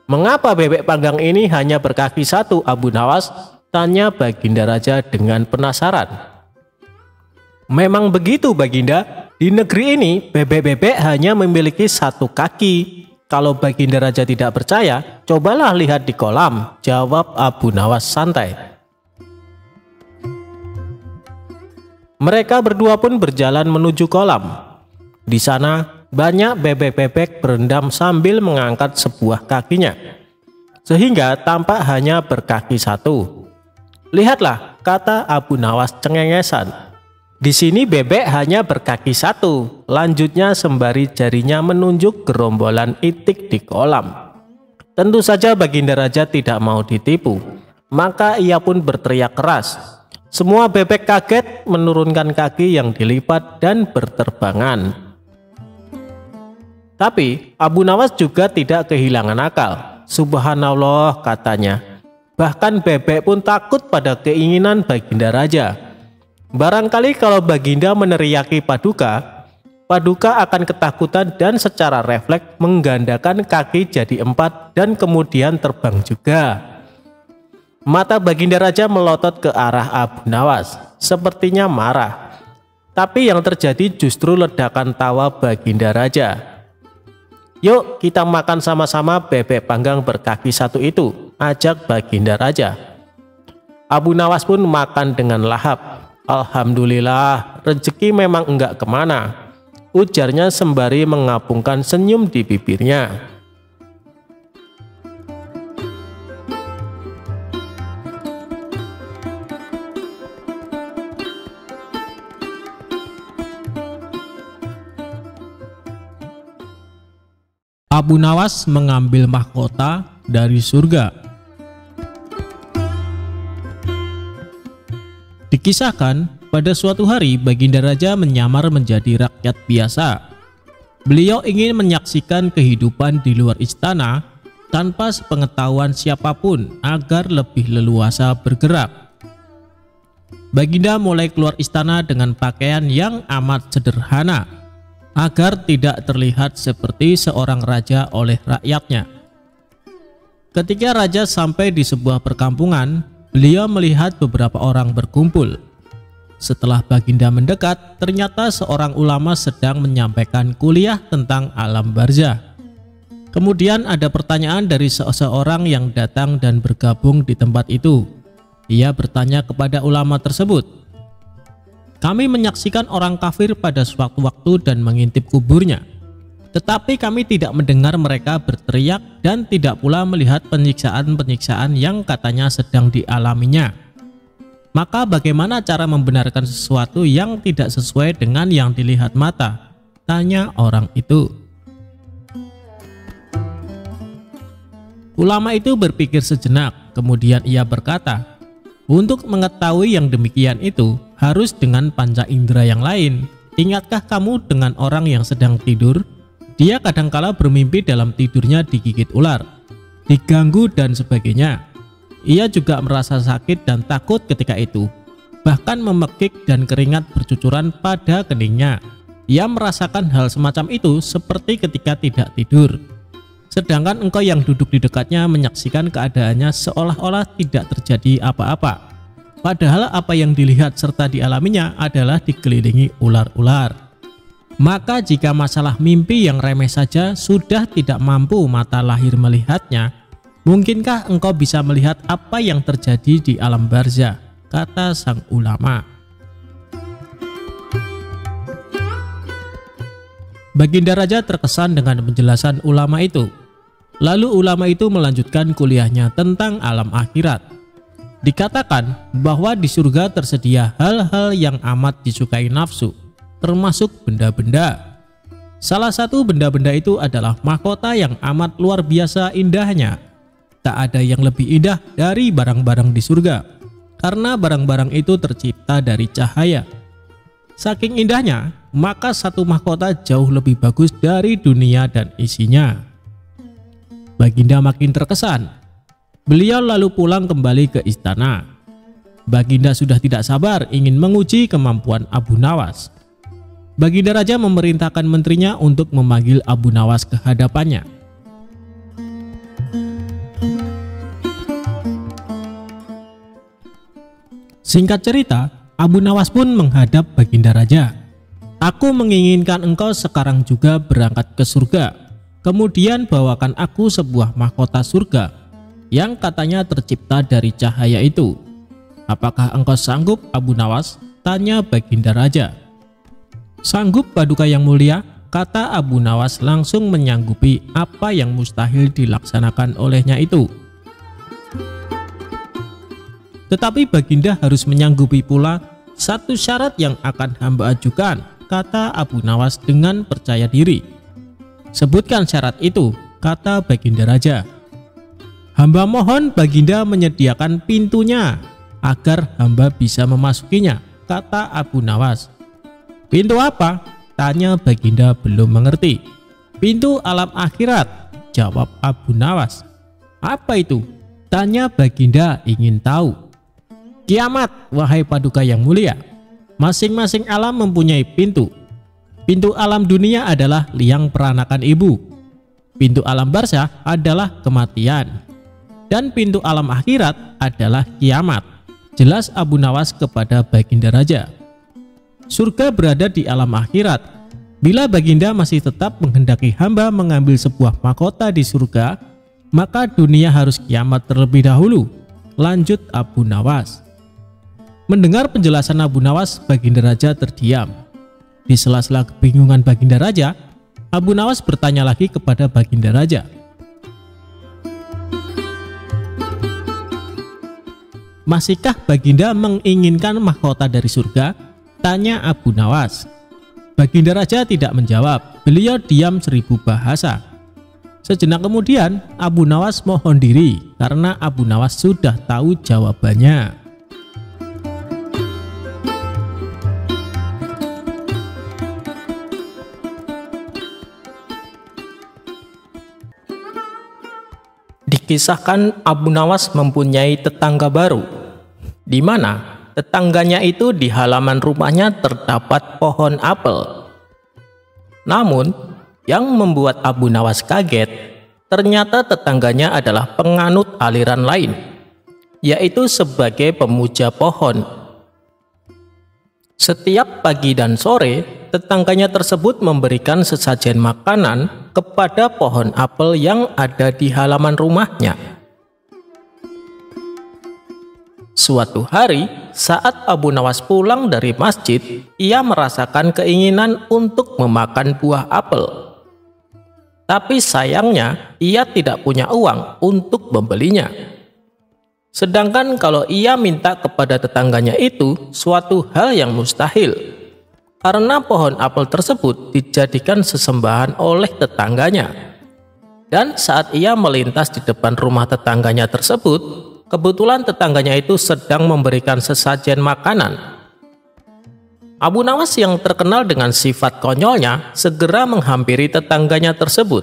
"Mengapa bebek panggang ini hanya berkaki 1 Abu Nawas?" tanya Baginda Raja dengan penasaran. "Memang begitu Baginda, di negeri ini bebek-bebek hanya memiliki 1 kaki. Kalau Baginda Raja tidak percaya, cobalah lihat di kolam," jawab Abu Nawas santai. Mereka berdua pun berjalan menuju kolam. Di sana banyak bebek-bebek berendam sambil mengangkat sebuah kakinya. sehingga tampak hanya berkaki satu. Lihatlah, kata Abu Nawas cengengesan. Di sini bebek hanya berkaki satu. Lanjutnya sembari jarinya menunjuk gerombolan itik di kolam. Tentu saja Baginda Raja tidak mau ditipu. Maka ia pun berteriak keras. Semua bebek kaget menurunkan kaki yang dilipat dan berterbangan. Tapi Abu Nawas juga tidak kehilangan akal. Subhanallah, katanya. Bahkan bebek pun takut pada keinginan Baginda Raja. Barangkali kalau Baginda meneriaki Paduka, Paduka akan ketakutan dan secara refleks menggandakan kaki jadi 4 dan kemudian terbang juga. Mata Baginda Raja melotot ke arah Abu Nawas, sepertinya marah. Tapi yang terjadi justru ledakan tawa Baginda Raja. Yuk kita makan sama-sama bebek panggang berkaki satu itu, ajak Baginda Raja. Abu Nawas pun makan dengan lahap. Alhamdulillah, rezeki memang enggak kemana, ujarnya sembari mengapungkan senyum di bibirnya. Abu Nawas mengambil mahkota dari surga. Dikisahkan, pada suatu hari Baginda Raja menyamar menjadi rakyat biasa. Beliau ingin menyaksikan kehidupan di luar istana tanpa sepengetahuan siapapun agar lebih leluasa bergerak. Baginda mulai keluar istana dengan pakaian yang amat sederhana, agar tidak terlihat seperti seorang raja oleh rakyatnya. Ketika raja sampai di sebuah perkampungan, beliau melihat beberapa orang berkumpul. Setelah Baginda mendekat, ternyata seorang ulama sedang menyampaikan kuliah tentang alam barzah. Kemudian ada pertanyaan dari seseorang yang datang dan bergabung di tempat itu. Ia bertanya kepada ulama tersebut, "Kami menyaksikan orang kafir pada suatu waktu dan mengintip kuburnya. Tetapi kami tidak mendengar mereka berteriak dan tidak pula melihat penyiksaan-penyiksaan yang katanya sedang dialaminya. Maka bagaimana cara membenarkan sesuatu yang tidak sesuai dengan yang dilihat mata?" tanya orang itu. Ulama itu berpikir sejenak, kemudian ia berkata, "Untuk mengetahui yang demikian itu, harus dengan panca indera yang lain. Ingatkah kamu dengan orang yang sedang tidur? Dia kadangkala bermimpi dalam tidurnya digigit ular, diganggu dan sebagainya. Ia juga merasa sakit dan takut ketika itu, bahkan memekik dan keringat bercucuran pada keningnya. Ia merasakan hal semacam itu seperti ketika tidak tidur. Sedangkan engkau yang duduk di dekatnya menyaksikan keadaannya seolah-olah tidak terjadi apa-apa. Padahal apa yang dilihat serta dialaminya adalah dikelilingi ular-ular. Maka jika masalah mimpi yang remeh saja sudah tidak mampu mata lahir melihatnya, mungkinkah engkau bisa melihat apa yang terjadi di alam barzah?" kata sang ulama. Baginda Raja terkesan dengan penjelasan ulama itu. Lalu ulama itu melanjutkan kuliahnya tentang alam akhirat. Dikatakan bahwa di surga tersedia hal-hal yang amat disukai nafsu, termasuk benda-benda. Salah satu benda-benda itu adalah mahkota yang amat luar biasa indahnya. Tak ada yang lebih indah dari barang-barang di surga, karena barang-barang itu tercipta dari cahaya. Saking indahnya, maka satu mahkota jauh lebih bagus dari dunia dan isinya. Baginda makin terkesan. Beliau lalu pulang kembali ke istana. Baginda sudah tidak sabar ingin menguji kemampuan Abu Nawas. Baginda Raja memerintahkan menterinya untuk memanggil Abu Nawas ke hadapannya. Singkat cerita, Abu Nawas pun menghadap Baginda Raja. "Aku menginginkan engkau sekarang juga berangkat ke surga. Kemudian bawakan aku sebuah mahkota surga yang katanya tercipta dari cahaya itu. Apakah engkau sanggup, Abu Nawas?" tanya Baginda Raja. "Sanggup, Paduka yang mulia," kata Abu Nawas langsung menyanggupi apa yang mustahil dilaksanakan olehnya itu. Tetapi Baginda harus menyanggupi pula satu syarat yang akan hamba ajukan, kata Abu Nawas dengan percaya diri. Sebutkan syarat itu, kata Baginda Raja. Hamba mohon Baginda menyediakan pintunya agar hamba bisa memasukinya, kata Abu Nawas. Pintu apa? Tanya Baginda belum mengerti. Pintu alam akhirat, jawab Abu Nawas. Apa itu? Tanya Baginda ingin tahu. Kiamat, wahai paduka yang mulia. Masing-masing alam mempunyai pintu. Pintu alam dunia adalah liang peranakan ibu. Pintu alam barzah adalah kematian. Dan pintu alam akhirat adalah kiamat. Jelas Abu Nawas kepada Baginda Raja. Surga berada di alam akhirat. Bila Baginda masih tetap menghendaki hamba mengambil sebuah mahkota di surga, maka dunia harus kiamat terlebih dahulu. Lanjut Abu Nawas. Mendengar penjelasan Abu Nawas, Baginda Raja terdiam. Di sela-sela kebingungan Baginda Raja, Abu Nawas bertanya lagi kepada Baginda Raja. Masihkah Baginda menginginkan mahkota dari surga? Tanya Abu Nawas. Baginda Raja tidak menjawab. Beliau diam 1000 bahasa. Sejenak kemudian Abu Nawas mohon diri karena Abu Nawas sudah tahu jawabannya. Dikisahkan Abu Nawas mempunyai tetangga baru, di mana tetangganya itu di halaman rumahnya terdapat pohon apel. Namun, yang membuat Abu Nawas kaget, ternyata tetangganya adalah penganut aliran lain, yaitu sebagai pemuja pohon. Setiap pagi dan sore, tetangganya tersebut memberikan sesajen makanan kepada pohon apel yang ada di halaman rumahnya. Suatu hari, saat Abu Nawas pulang dari masjid, ia merasakan keinginan untuk memakan buah apel. Tapi sayangnya, ia tidak punya uang untuk membelinya. Sedangkan kalau ia minta kepada tetangganya itu suatu hal yang mustahil, karena pohon apel tersebut dijadikan sesembahan oleh tetangganya. Dan saat ia melintas di depan rumah tetangganya tersebut, kebetulan tetangganya itu sedang memberikan sesajen makanan. Abu Nawas yang terkenal dengan sifat konyolnya segera menghampiri tetangganya tersebut.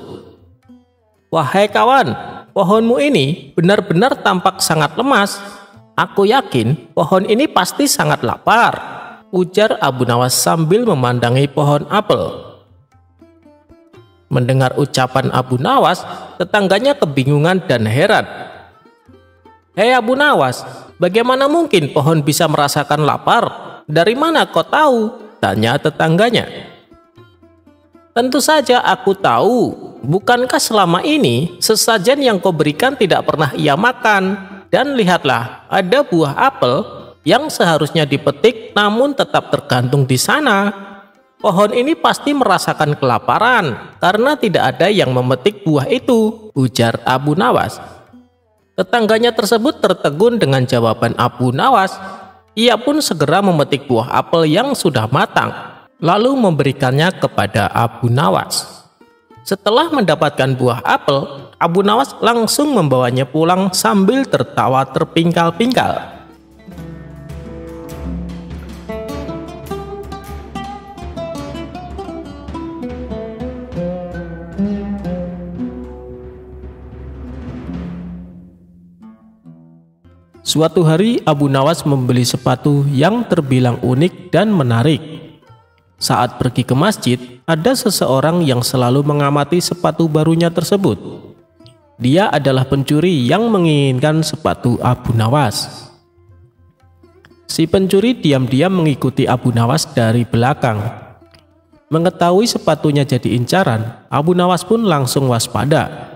Wahai kawan, pohonmu ini benar-benar tampak sangat lemas. Aku yakin pohon ini pasti sangat lapar, ujar Abu Nawas sambil memandangi pohon apel. Mendengar ucapan Abu Nawas, tetangganya kebingungan dan heran. Hei Abu Nawas, bagaimana mungkin pohon bisa merasakan lapar? Dari mana kau tahu? Tanya tetangganya. Tentu saja aku tahu. Bukankah selama ini sesajen yang kau berikan tidak pernah ia makan? Dan lihatlah, ada buah apel yang seharusnya dipetik namun tetap tergantung di sana. Pohon ini pasti merasakan kelaparan karena tidak ada yang memetik buah itu, ujar Abu Nawas. Tetangganya tersebut tertegun dengan jawaban Abu Nawas. Ia pun segera memetik buah apel yang sudah matang, lalu memberikannya kepada Abu Nawas. Setelah mendapatkan buah apel, Abu Nawas langsung membawanya pulang sambil tertawa terpingkal-pingkal. Suatu hari Abu Nawas membeli sepatu yang terbilang unik dan menarik. Saat pergi ke masjid, ada seseorang yang selalu mengamati sepatu barunya tersebut. Dia adalah pencuri yang menginginkan sepatu Abu Nawas. Si pencuri diam-diam mengikuti Abu Nawas dari belakang. Mengetahui sepatunya jadi incaran, Abu Nawas pun langsung waspada.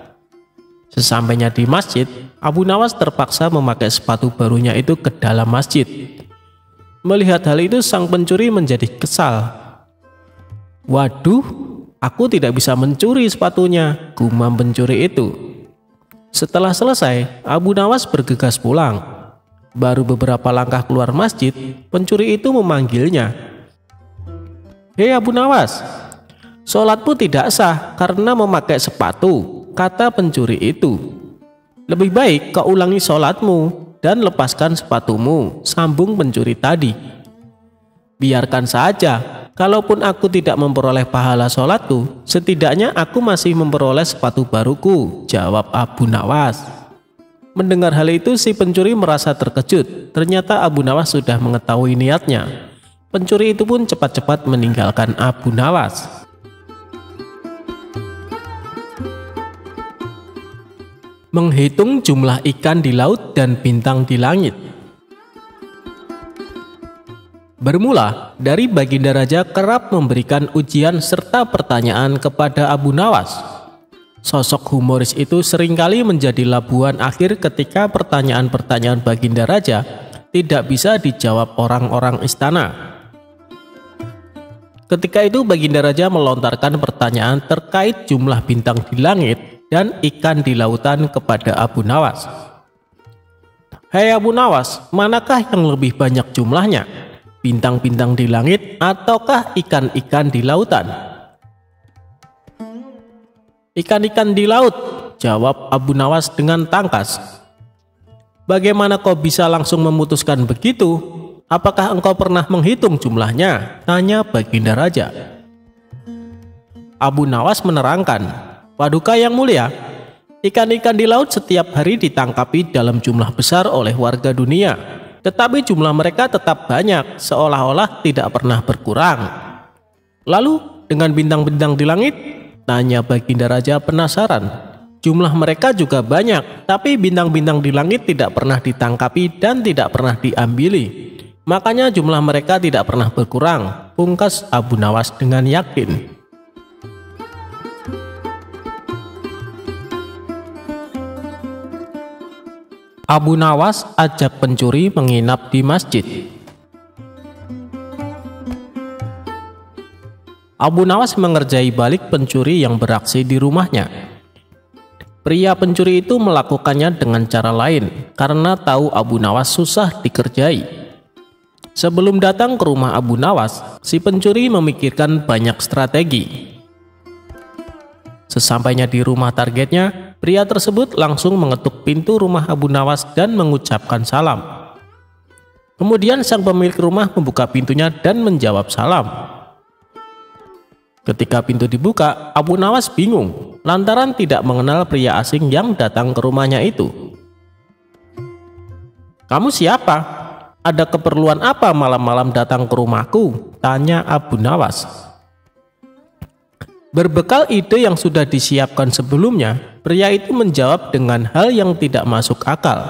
Sesampainya di masjid, Abu Nawas terpaksa memakai sepatu barunya itu ke dalam masjid. Melihat hal itu, sang pencuri menjadi kesal. Waduh, aku tidak bisa mencuri sepatunya, gumam pencuri itu. Setelah selesai, Abu Nawas bergegas pulang. Baru beberapa langkah keluar masjid, pencuri itu memanggilnya. "Hei Abu Nawas, sholatmu tidak sah karena memakai sepatu," kata pencuri itu. "Lebih baik kau ulangi sholatmu dan lepaskan sepatumu," sambung pencuri tadi. "Biarkan saja, kalaupun aku tidak memperoleh pahala sholatku, setidaknya aku masih memperoleh sepatu baruku," jawab Abu Nawas. Mendengar hal itu, si pencuri merasa terkejut. Ternyata Abu Nawas sudah mengetahui niatnya. Pencuri itu pun cepat-cepat meninggalkan Abu Nawas. Menghitung jumlah ikan di laut dan bintang di langit. Bermula dari Baginda Raja kerap memberikan ujian serta pertanyaan kepada Abu Nawas. Sosok humoris itu seringkali menjadi labuhan akhir ketika pertanyaan-pertanyaan Baginda Raja tidak bisa dijawab orang-orang istana. Ketika itu Baginda Raja melontarkan pertanyaan terkait jumlah bintang di langit dan ikan di lautan kepada Abu Nawas. "Hei Abu Nawas, manakah yang lebih banyak jumlahnya? Bintang-bintang di langit ataukah ikan-ikan di lautan?" "Ikan-ikan di laut," jawab Abu Nawas dengan tangkas. "Bagaimana kau bisa langsung memutuskan begitu? Apakah engkau pernah menghitung jumlahnya?" tanya Baginda Raja. Abu Nawas menerangkan, "Paduka yang mulia, ikan-ikan di laut setiap hari ditangkapi dalam jumlah besar oleh warga dunia, tetapi jumlah mereka tetap banyak, seolah-olah tidak pernah berkurang." "Lalu dengan bintang-bintang di langit?" tanya Baginda Raja penasaran. "Jumlah mereka juga banyak, tapi bintang-bintang di langit tidak pernah ditangkapi dan tidak pernah diambili. Makanya jumlah mereka tidak pernah berkurang," pungkas Abu Nawas dengan yakin. Abu Nawas ajak pencuri menginap di masjid. Abu Nawas mengerjai balik pencuri yang beraksi di rumahnya. Pria pencuri itu melakukannya dengan cara lain karena tahu Abu Nawas susah dikerjai. Sebelum datang ke rumah Abu Nawas, si pencuri memikirkan banyak strategi. Sesampainya di rumah targetnya, pria tersebut langsung mengetuk pintu rumah Abu Nawas dan mengucapkan salam. Kemudian sang pemilik rumah membuka pintunya dan menjawab salam. Ketika pintu dibuka, Abu Nawas bingung lantaran tidak mengenal pria asing yang datang ke rumahnya itu. "Kamu siapa? Ada keperluan apa malam-malam datang ke rumahku?" tanya Abu Nawas. Berbekal ide yang sudah disiapkan sebelumnya, pria itu menjawab dengan hal yang tidak masuk akal.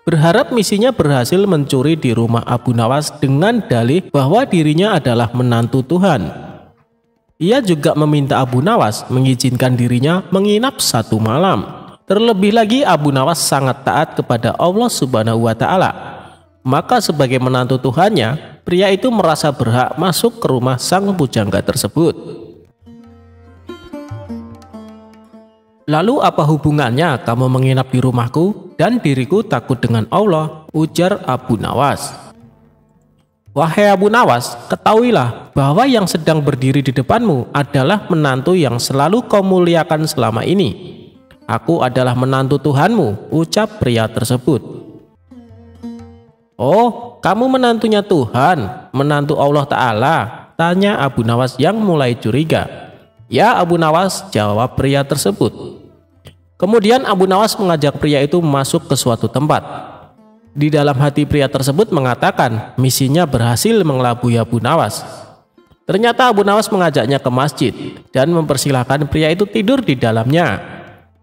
Berharap misinya berhasil mencuri di rumah Abu Nawas dengan dalih bahwa dirinya adalah menantu Tuhan. Ia juga meminta Abu Nawas mengizinkan dirinya menginap 1 malam. Terlebih lagi Abu Nawas sangat taat kepada Allah Subhanahu wa Ta'ala. Maka sebagai menantu Tuhannya, pria itu merasa berhak masuk ke rumah sang pujangga tersebut. "Lalu apa hubungannya kamu menginap di rumahku dan diriku takut dengan Allah?" ujar Abu Nawas. "Wahai Abu Nawas, ketahuilah bahwa yang sedang berdiri di depanmu adalah menantu yang selalu kau muliakan selama ini. Aku adalah menantu Tuhanmu," ucap pria tersebut. "Oh, kamu menantunya Tuhan, menantu Allah Ta'ala?" tanya Abu Nawas yang mulai curiga. "Ya Abu Nawas," jawab pria tersebut. Kemudian Abu Nawas mengajak pria itu masuk ke suatu tempat. Di dalam hati pria tersebut mengatakan misinya berhasil mengelabui Abu Nawas. Ternyata Abu Nawas mengajaknya ke masjid dan mempersilahkan pria itu tidur di dalamnya.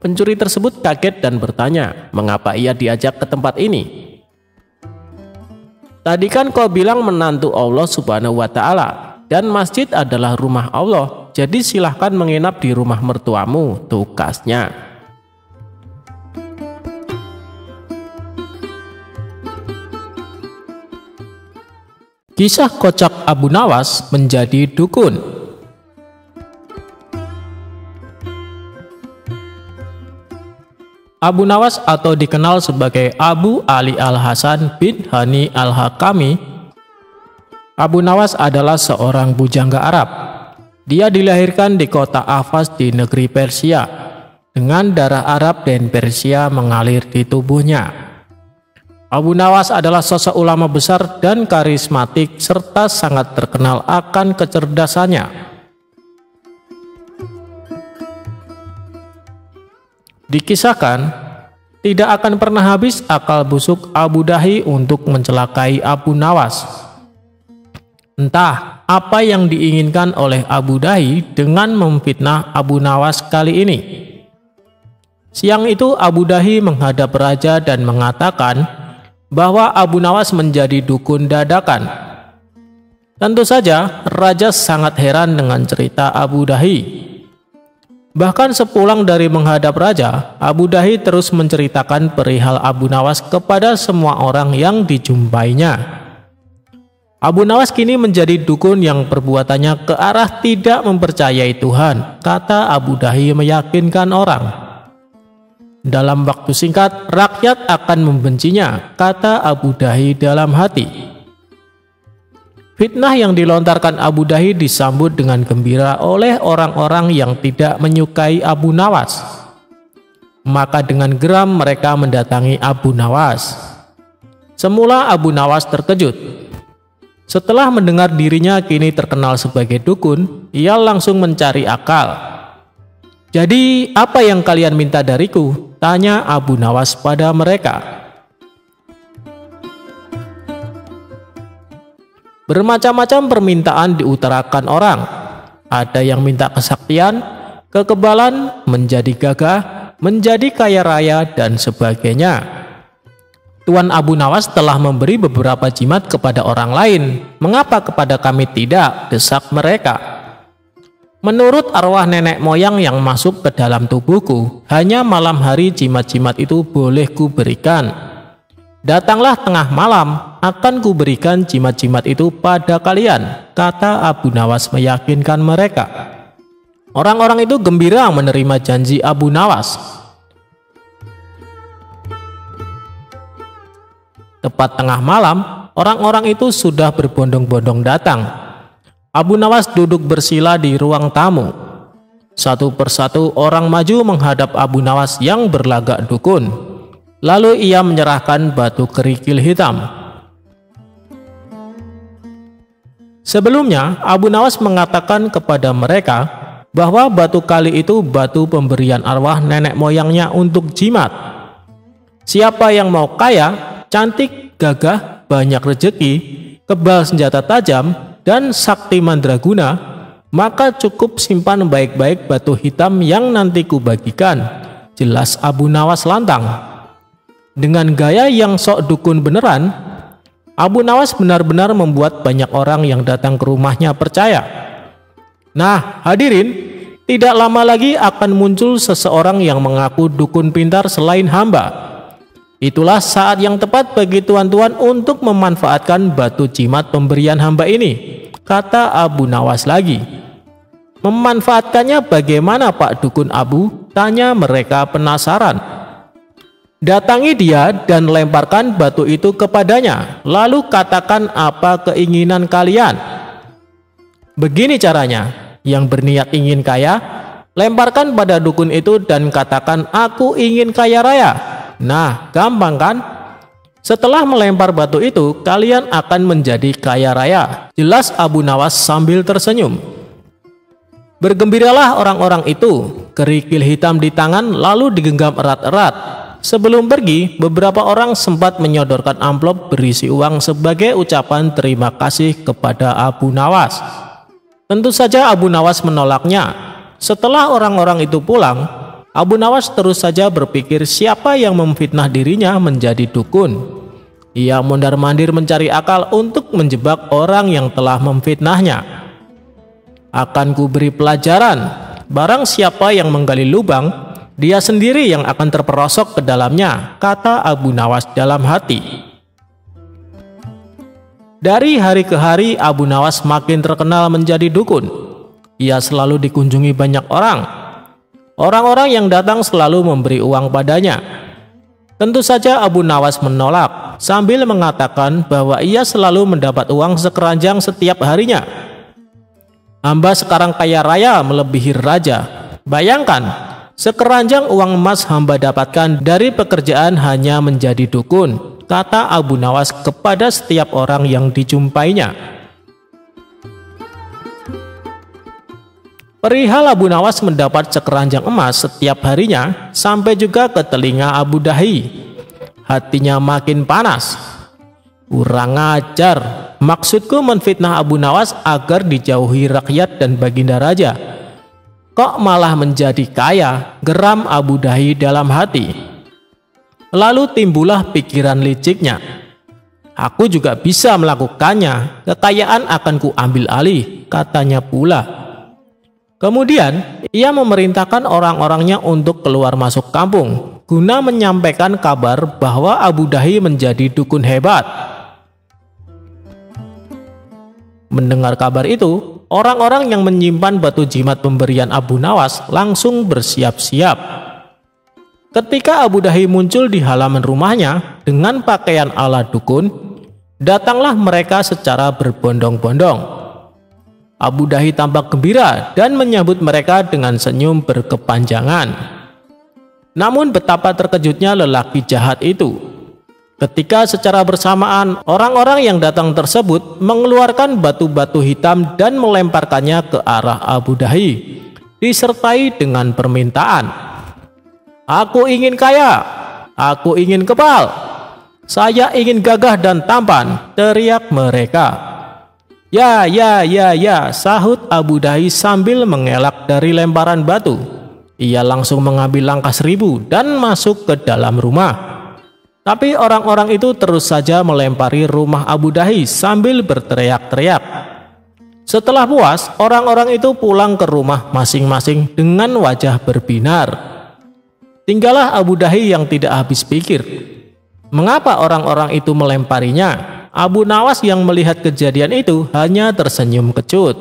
Pencuri tersebut kaget dan bertanya, mengapa ia diajak ke tempat ini? "Tadi kan kau bilang menantu Allah Subhanahu wa Ta'ala dan masjid adalah rumah Allah, jadi silahkan menginap di rumah mertuamu," tukasnya. Kisah kocak Abu Nawas menjadi dukun. Abu Nawas atau dikenal sebagai Abu Ali Al-Hasan bin Hani Al-Hakami. Abu Nawas adalah seorang bujangga Arab. Dia dilahirkan di kota Ahvaz di negeri Persia, dengan darah Arab dan Persia mengalir di tubuhnya. Abu Nawas adalah sosok ulama besar dan karismatik serta sangat terkenal akan kecerdasannya. Dikisahkan, tidak akan pernah habis akal busuk Abu Dahi untuk mencelakai Abu Nawas. Entah apa yang diinginkan oleh Abu Dahi dengan memfitnah Abu Nawas kali ini. Siang itu Abu Dahi menghadap raja dan mengatakan bahwa Abu Nawas menjadi dukun dadakan. Tentu saja raja sangat heran dengan cerita Abu Dahi. Bahkan sepulang dari menghadap raja, Abu Dahi terus menceritakan perihal Abu Nawas kepada semua orang yang dijumpainya. Abu Nawas kini menjadi dukun yang perbuatannya ke arah tidak mempercayai Tuhan, kata Abu Dahi meyakinkan orang. Dalam waktu singkat, rakyat akan membencinya, kata Abu Dahi dalam hati. Fitnah yang dilontarkan Abu Dahi disambut dengan gembira oleh orang-orang yang tidak menyukai Abu Nawas. Maka dengan geram mereka mendatangi Abu Nawas. Semula Abu Nawas terkejut. Setelah mendengar dirinya kini terkenal sebagai dukun, ia langsung mencari akal. "Jadi apa yang kalian minta dariku?" tanya Abu Nawas pada mereka. Bermacam-macam permintaan diutarakan orang. Ada yang minta kesaktian, kekebalan, menjadi gagah, menjadi kaya raya, dan sebagainya. Tuan Abu Nawas telah memberi beberapa jimat kepada orang lain. Mengapa kepada kami tidak? Desak mereka. Menurut arwah nenek moyang yang masuk ke dalam tubuhku, hanya malam hari jimat-jimat itu boleh kuberikan. Datanglah tengah malam, akan kuberikan jimat-jimat itu pada kalian, kata Abu Nawas meyakinkan mereka. Orang-orang itu gembira menerima janji Abu Nawas. Tepat tengah malam, orang-orang itu sudah berbondong-bondong datang. Abu Nawas duduk bersila di ruang tamu. Satu persatu orang maju menghadap Abu Nawas yang berlagak dukun. Lalu ia menyerahkan batu kerikil hitam. Sebelumnya, Abu Nawas mengatakan kepada mereka bahwa batu kali itu batu pemberian arwah nenek moyangnya untuk jimat. Siapa yang mau kaya, cantik, gagah, banyak rezeki, kebal senjata tajam, dan sakti mandraguna, maka cukup simpan baik-baik batu hitam yang nanti kubagikan, jelas Abu Nawas lantang. Dengan gaya yang sok dukun beneran, Abu Nawas benar-benar membuat banyak orang yang datang ke rumahnya percaya. Nah, hadirin, tidak lama lagi akan muncul seseorang yang mengaku dukun pintar selain hamba. Itulah saat yang tepat bagi tuan-tuan untuk memanfaatkan batu jimat pemberian hamba ini, kata Abu Nawas lagi. Memanfaatkannya bagaimana Pak Dukun Abu? Tanya mereka penasaran. Datangi dia dan lemparkan batu itu kepadanya, lalu katakan apa keinginan kalian. Begini caranya, yang berniat ingin kaya, lemparkan pada dukun itu dan katakan aku ingin kaya raya. Nah, gampang kan? Setelah melempar batu itu, kalian akan menjadi kaya raya, jelas Abu Nawas sambil tersenyum. Bergembiralah orang-orang itu, kerikil hitam di tangan lalu digenggam erat-erat. Sebelum pergi, beberapa orang sempat menyodorkan amplop berisi uang sebagai ucapan terima kasih kepada Abu Nawas. Tentu saja Abu Nawas menolaknya. Setelah orang-orang itu pulang, Abu Nawas terus saja berpikir siapa yang memfitnah dirinya menjadi dukun. Ia mondar-mandir mencari akal untuk menjebak orang yang telah memfitnahnya. Akan kuberi pelajaran, barang siapa yang menggali lubang, dia sendiri yang akan terperosok ke dalamnya, kata Abu Nawas dalam hati. Dari hari ke hari, Abu Nawas makin terkenal menjadi dukun. Ia selalu dikunjungi banyak orang. Orang-orang yang datang selalu memberi uang padanya. Tentu saja Abu Nawas menolak sambil mengatakan bahwa ia selalu mendapat uang sekeranjang setiap harinya. Hamba sekarang kaya raya melebihi raja. Bayangkan, sekeranjang uang emas hamba dapatkan dari pekerjaan hanya menjadi dukun, kata Abu Nawas kepada setiap orang yang dijumpainya. Perihal Abu Nawas mendapat sekeranjang emas setiap harinya sampai juga ke telinga Abu Dahi. Hatinya makin panas. Kurang ajar, maksudku menfitnah Abu Nawas agar dijauhi rakyat dan baginda raja. Kok malah menjadi kaya, geram Abu Dahi dalam hati. Lalu timbullah pikiran liciknya. Aku juga bisa melakukannya, kekayaan akan kuambil alih, katanya pula. Kemudian, ia memerintahkan orang-orangnya untuk keluar masuk kampung, guna menyampaikan kabar bahwa Abu Dahi menjadi dukun hebat. Mendengar kabar itu, orang-orang yang menyimpan batu jimat pemberian Abu Nawas langsung bersiap-siap. Ketika Abu Dahi muncul di halaman rumahnya dengan pakaian ala dukun, datanglah mereka secara berbondong-bondong. Abu Dahi tampak gembira dan menyambut mereka dengan senyum berkepanjangan. Namun betapa terkejutnya lelaki jahat itu ketika secara bersamaan orang-orang yang datang tersebut mengeluarkan batu-batu hitam dan melemparkannya ke arah Abu Dahi, disertai dengan permintaan, "Aku ingin kaya, aku ingin kebal, saya ingin gagah dan tampan," teriak mereka. Ya, sahut Abu Dahi sambil mengelak dari lemparan batu. Ia langsung mengambil langkah 1000 dan masuk ke dalam rumah. Tapi orang-orang itu terus saja melempari rumah Abu Dahi sambil berteriak-teriak. Setelah puas, orang-orang itu pulang ke rumah masing-masing dengan wajah berbinar. Tinggallah Abu Dahi yang tidak habis pikir. Mengapa orang-orang itu melemparinya? Abu Nawas yang melihat kejadian itu hanya tersenyum kecut.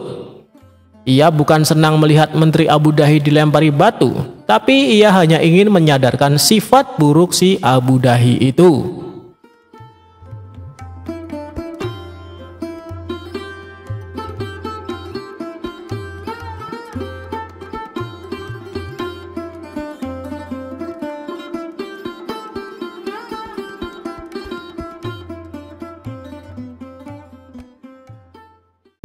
Ia bukan senang melihat menteri Abu Dahi dilempari batu, tapi ia hanya ingin menyadarkan sifat buruk si Abu Dahi itu.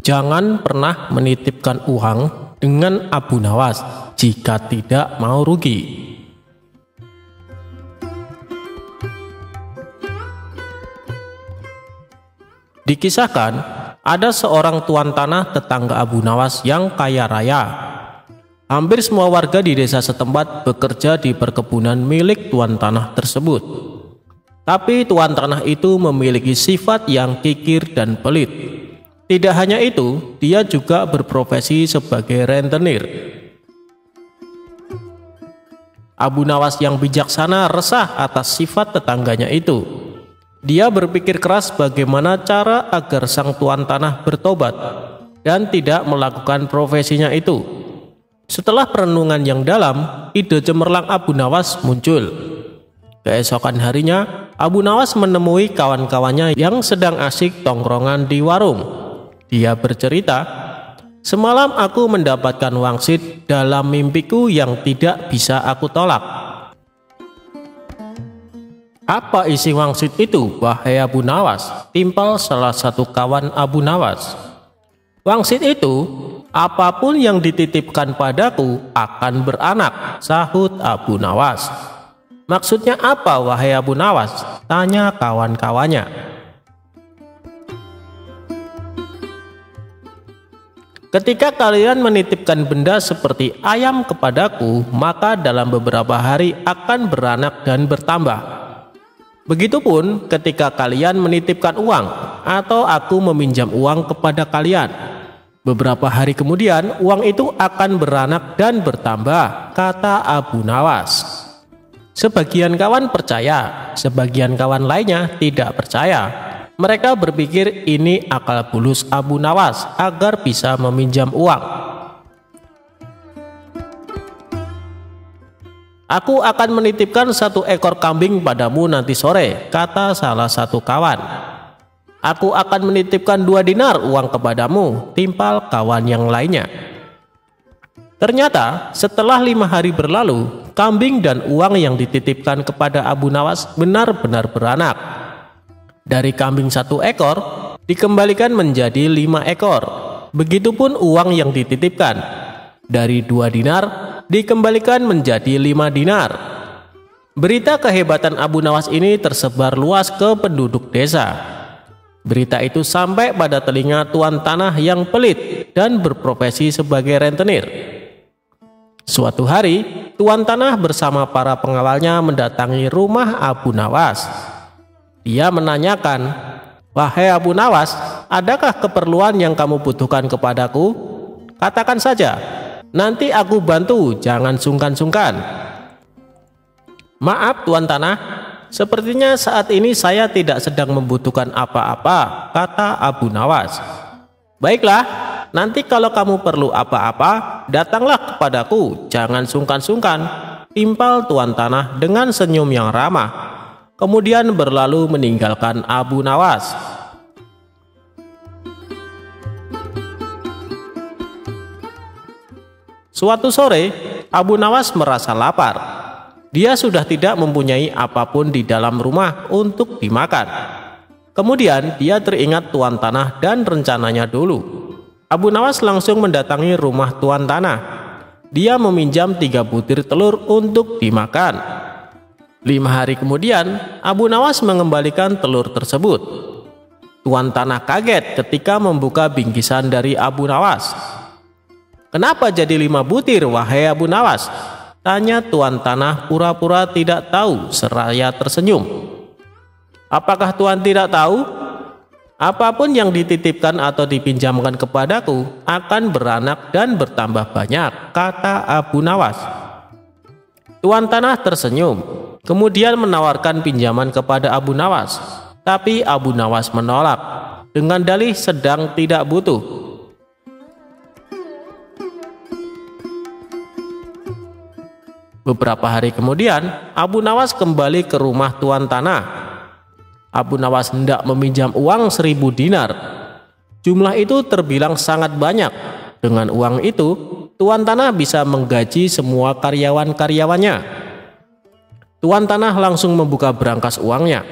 Jangan pernah menitipkan uang dengan Abu Nawas jika tidak mau rugi. Dikisahkan, ada seorang tuan tanah tetangga Abu Nawas yang kaya raya. Hampir semua warga di desa setempat bekerja di perkebunan milik tuan tanah tersebut. Tapi tuan tanah itu memiliki sifat yang kikir dan pelit. Tidak hanya itu, dia juga berprofesi sebagai rentenir. Abu Nawas yang bijaksana resah atas sifat tetangganya itu. Dia berpikir keras bagaimana cara agar sang tuan tanah bertobat dan tidak melakukan profesinya itu. Setelah perenungan yang dalam, ide cemerlang Abu Nawas muncul. Keesokan harinya, Abu Nawas menemui kawan-kawannya yang sedang asik tongkrongan di warung. Dia bercerita, "Semalam aku mendapatkan wangsit dalam mimpiku yang tidak bisa aku tolak." "Apa isi wangsit itu, wahai Abu Nawas?" timpal salah satu kawan Abu Nawas. "Wangsit itu, apapun yang dititipkan padaku akan beranak," sahut Abu Nawas. "Maksudnya apa, wahai Abu Nawas?" tanya kawan-kawannya. "Ketika kalian menitipkan benda seperti ayam kepadaku, maka dalam beberapa hari akan beranak dan bertambah. Begitupun ketika kalian menitipkan uang atau aku meminjam uang kepada kalian. Beberapa hari kemudian uang itu akan beranak dan bertambah," kata Abu Nawas. Sebagian kawan percaya, sebagian kawan lainnya tidak percaya. Mereka berpikir ini akal bulus Abu Nawas agar bisa meminjam uang. "Aku akan menitipkan 1 ekor kambing padamu nanti sore," kata salah satu kawan. "Aku akan menitipkan 2 dinar uang kepadamu," timpal kawan yang lainnya. Ternyata setelah 5 hari berlalu, kambing dan uang yang dititipkan kepada Abu Nawas benar-benar beranak. Dari kambing 1 ekor dikembalikan menjadi 5 ekor. Begitupun uang yang dititipkan. Dari 2 dinar dikembalikan menjadi 5 dinar. Berita kehebatan Abu Nawas ini tersebar luas ke penduduk desa. Berita itu sampai pada telinga tuan tanah yang pelit dan berprofesi sebagai rentenir. Suatu hari, tuan tanah bersama para pengawalnya mendatangi rumah Abu Nawas. Dia menanyakan, "Wahai Abu Nawas, adakah keperluan yang kamu butuhkan kepadaku? Katakan saja, nanti aku bantu, jangan sungkan-sungkan." "Maaf tuan tanah, sepertinya saat ini saya tidak sedang membutuhkan apa-apa," kata Abu Nawas. "Baiklah, nanti kalau kamu perlu apa-apa, datanglah kepadaku, jangan sungkan-sungkan," timpal tuan tanah dengan senyum yang ramah. Kemudian berlalu meninggalkan Abu Nawas. Suatu sore, Abu Nawas merasa lapar. Dia sudah tidak mempunyai apapun di dalam rumah untuk dimakan. Kemudian dia teringat tuan tanah dan rencananya dulu. Abu Nawas langsung mendatangi rumah tuan tanah. Dia meminjam 3 butir telur untuk dimakan. 5 hari kemudian, Abu Nawas mengembalikan telur tersebut. Tuan tanah kaget ketika membuka bingkisan dari Abu Nawas. "Kenapa jadi 5 butir, wahai Abu Nawas?" tanya tuan tanah pura-pura tidak tahu seraya tersenyum. "Apakah tuan tidak tahu? Apapun yang dititipkan atau dipinjamkan kepadaku akan beranak dan bertambah banyak," kata Abu Nawas. Tuan tanah tersenyum, kemudian menawarkan pinjaman kepada Abu Nawas. Tapi Abu Nawas menolak dengan dalih sedang tidak butuh. Beberapa hari kemudian, Abu Nawas kembali ke rumah tuan tanah. Abu Nawas hendak meminjam uang 1000 dinar. Jumlah itu terbilang sangat banyak. Dengan uang itu, tuan tanah bisa menggaji semua karyawan-karyawannya. Tuan tanah langsung membuka berangkas uangnya,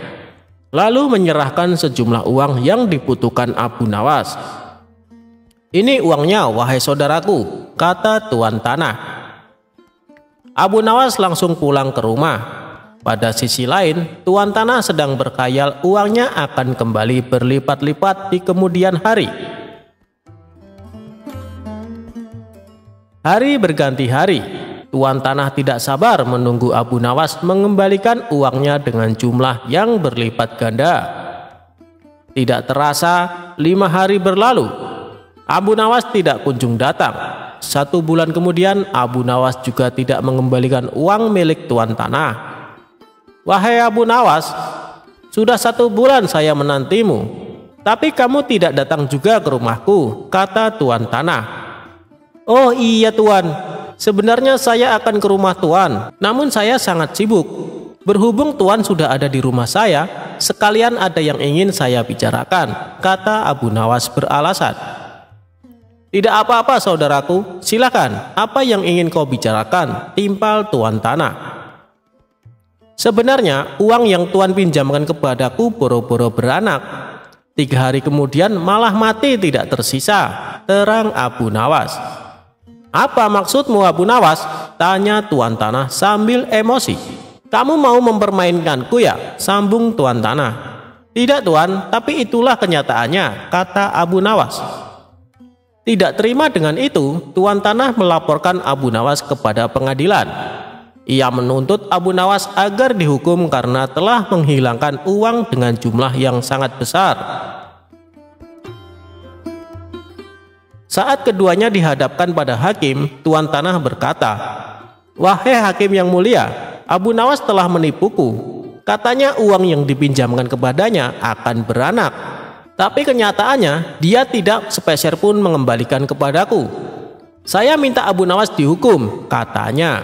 lalu menyerahkan sejumlah uang yang dibutuhkan Abu Nawas. "Ini uangnya, wahai saudaraku," kata tuan tanah. Abu Nawas langsung pulang ke rumah. Pada sisi lain, tuan tanah sedang berkhayal uangnya akan kembali berlipat-lipat di kemudian hari. Hari berganti hari. Tuan tanah tidak sabar menunggu Abu Nawas mengembalikan uangnya dengan jumlah yang berlipat ganda. Tidak terasa, 5 hari berlalu. Abu Nawas tidak kunjung datang. 1 bulan kemudian, Abu Nawas juga tidak mengembalikan uang milik tuan tanah. "Wahai Abu Nawas, sudah 1 bulan saya menantimu, tapi kamu tidak datang juga ke rumahku," kata tuan tanah. "Oh iya tuan, sebenarnya saya akan ke rumah tuan, namun saya sangat sibuk. Berhubung tuan sudah ada di rumah saya, sekalian ada yang ingin saya bicarakan," kata Abu Nawas beralasan. "Tidak apa-apa saudaraku, silakan, apa yang ingin kau bicarakan?" timpal tuan tanah. "Sebenarnya uang yang tuan pinjamkan kepadaku boro-boro beranak. 3 hari kemudian malah mati tidak tersisa," terang Abu Nawas. "Apa maksudmu Abu Nawas?" tanya tuan tanah sambil emosi. "Kamu mau mempermainkanku ya?" sambung tuan tanah. "Tidak tuan, tapi itulah kenyataannya," kata Abu Nawas. Tidak terima dengan itu, tuan tanah melaporkan Abu Nawas kepada pengadilan. Ia menuntut Abu Nawas agar dihukum karena telah menghilangkan uang dengan jumlah yang sangat besar. Saat keduanya dihadapkan pada hakim, tuan tanah berkata, "Wahai hakim yang mulia, Abu Nawas telah menipuku. Katanya uang yang dipinjamkan kepadanya akan beranak. Tapi kenyataannya dia tidak sepeser pun mengembalikan kepadaku. Saya minta Abu Nawas dihukum," katanya.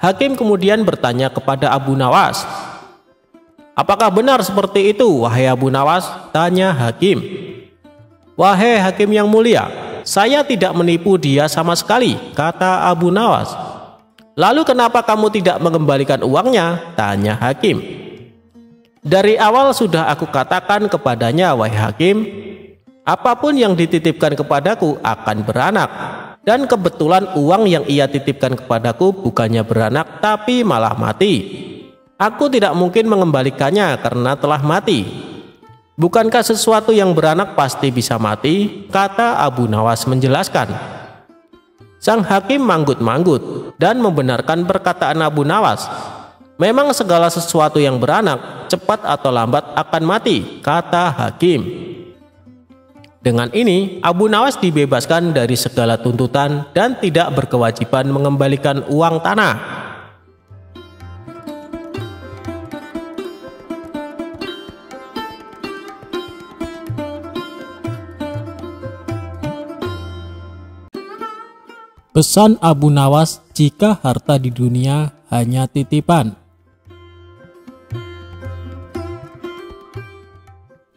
Hakim kemudian bertanya kepada Abu Nawas. "Apakah benar seperti itu, wahai Abu Nawas?" tanya Hakim. "Wahai Hakim yang mulia, saya tidak menipu dia sama sekali," kata Abu Nawas. "Lalu kenapa kamu tidak mengembalikan uangnya?" tanya Hakim. "Dari awal sudah aku katakan kepadanya, wahai Hakim, apapun yang dititipkan kepadaku akan beranak. Dan kebetulan uang yang ia titipkan kepadaku bukannya beranak tapi malah mati. Aku tidak mungkin mengembalikannya karena telah mati. Bukankah sesuatu yang beranak pasti bisa mati?" kata Abu Nawas menjelaskan. Sang Hakim manggut-manggut dan membenarkan perkataan Abu Nawas. "Memang segala sesuatu yang beranak cepat atau lambat akan mati," kata Hakim. Dengan ini, Abu Nawas dibebaskan dari segala tuntutan dan tidak berkewajiban mengembalikan uang tanah. Pesan Abu Nawas jika harta di dunia hanya titipan.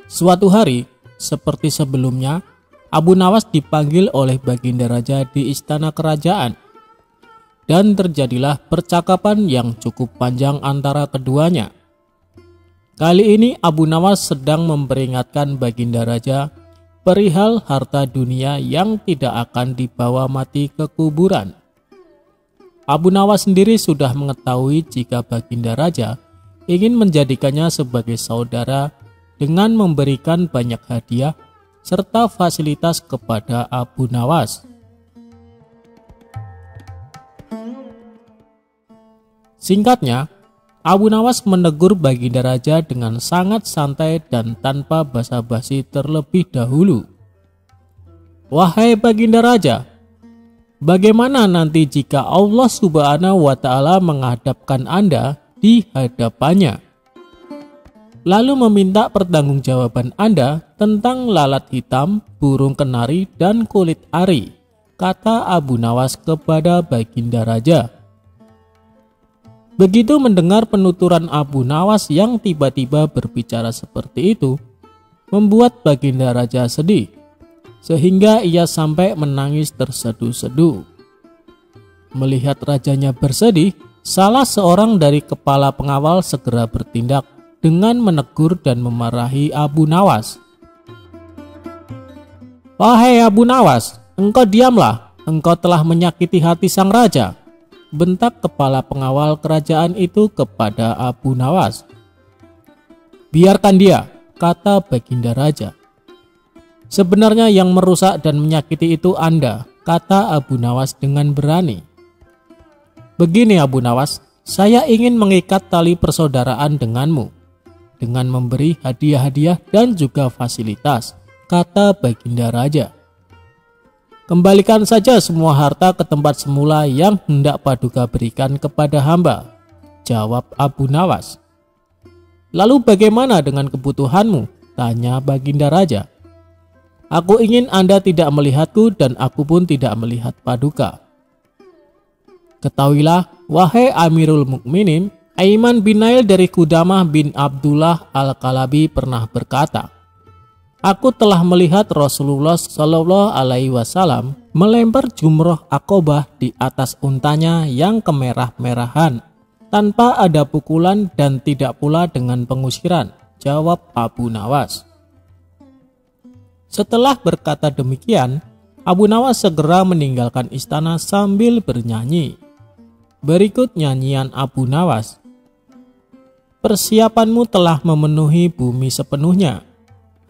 Suatu hari, seperti sebelumnya, Abu Nawas dipanggil oleh Baginda Raja di istana kerajaan. Dan terjadilah percakapan yang cukup panjang antara keduanya. Kali ini Abu Nawas sedang memperingatkan Baginda Raja perihal harta dunia yang tidak akan dibawa mati ke kuburan. Abu Nawas sendiri sudah mengetahui jika Baginda Raja ingin menjadikannya sebagai saudara dengan memberikan banyak hadiah serta fasilitas kepada Abu Nawas. Singkatnya, Abu Nawas menegur Baginda Raja dengan sangat santai dan tanpa basa-basi terlebih dahulu. "Wahai Baginda Raja, bagaimana nanti jika Allah Subhanahu wa Ta'ala menghadapkan Anda di hadapannya, lalu meminta pertanggungjawaban Anda tentang lalat hitam, burung kenari, dan kulit ari?" kata Abu Nawas kepada Baginda Raja. Begitu mendengar penuturan Abu Nawas yang tiba-tiba berbicara seperti itu, membuat Baginda Raja sedih, sehingga ia sampai menangis terseduh-seduh. Melihat rajanya bersedih, salah seorang dari kepala pengawal segera bertindak dengan menegur dan memarahi Abu Nawas. "Wahai Abu Nawas, engkau diamlah, engkau telah menyakiti hati sang raja," bentak kepala pengawal kerajaan itu kepada Abu Nawas. "Biarkan dia," kata Baginda Raja. "Sebenarnya yang merusak dan menyakiti itu Anda," kata Abu Nawas dengan berani. "Begini Abu Nawas, saya ingin mengikat tali persaudaraan denganmu dengan memberi hadiah-hadiah dan juga fasilitas," kata Baginda Raja. "Kembalikan saja semua harta ke tempat semula yang hendak Paduka berikan kepada hamba," jawab Abu Nawas. "Lalu bagaimana dengan kebutuhanmu?" tanya Baginda Raja. "Aku ingin Anda tidak melihatku dan aku pun tidak melihat Paduka. Ketahuilah, wahai Amirul Mukminin, Aiman bin Nail dari Qudamah bin Abdullah Al-Kalabi pernah berkata, aku telah melihat Rasulullah Shallallahu Alaihi Wasallam melempar jumroh Aqobah di atas untanya yang kemerah-merahan tanpa ada pukulan dan tidak pula dengan pengusiran," jawab Abu Nawas. Setelah berkata demikian, Abu Nawas segera meninggalkan istana sambil bernyanyi. Berikut nyanyian Abu Nawas. "Persiapanmu telah memenuhi bumi sepenuhnya.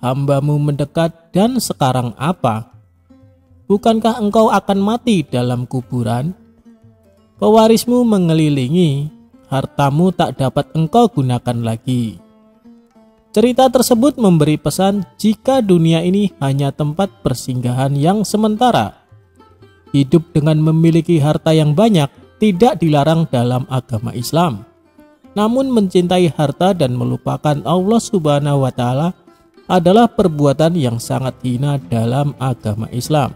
Hambamu mendekat dan sekarang apa? Bukankah engkau akan mati dalam kuburan? Pewarismu mengelilingi, hartamu tak dapat engkau gunakan lagi." Cerita tersebut memberi pesan jika dunia ini hanya tempat persinggahan yang sementara. Hidup dengan memiliki harta yang banyak tidak dilarang dalam agama Islam. Namun mencintai harta dan melupakan Allah Subhanahu wa Ta'ala adalah perbuatan yang sangat hina dalam agama Islam.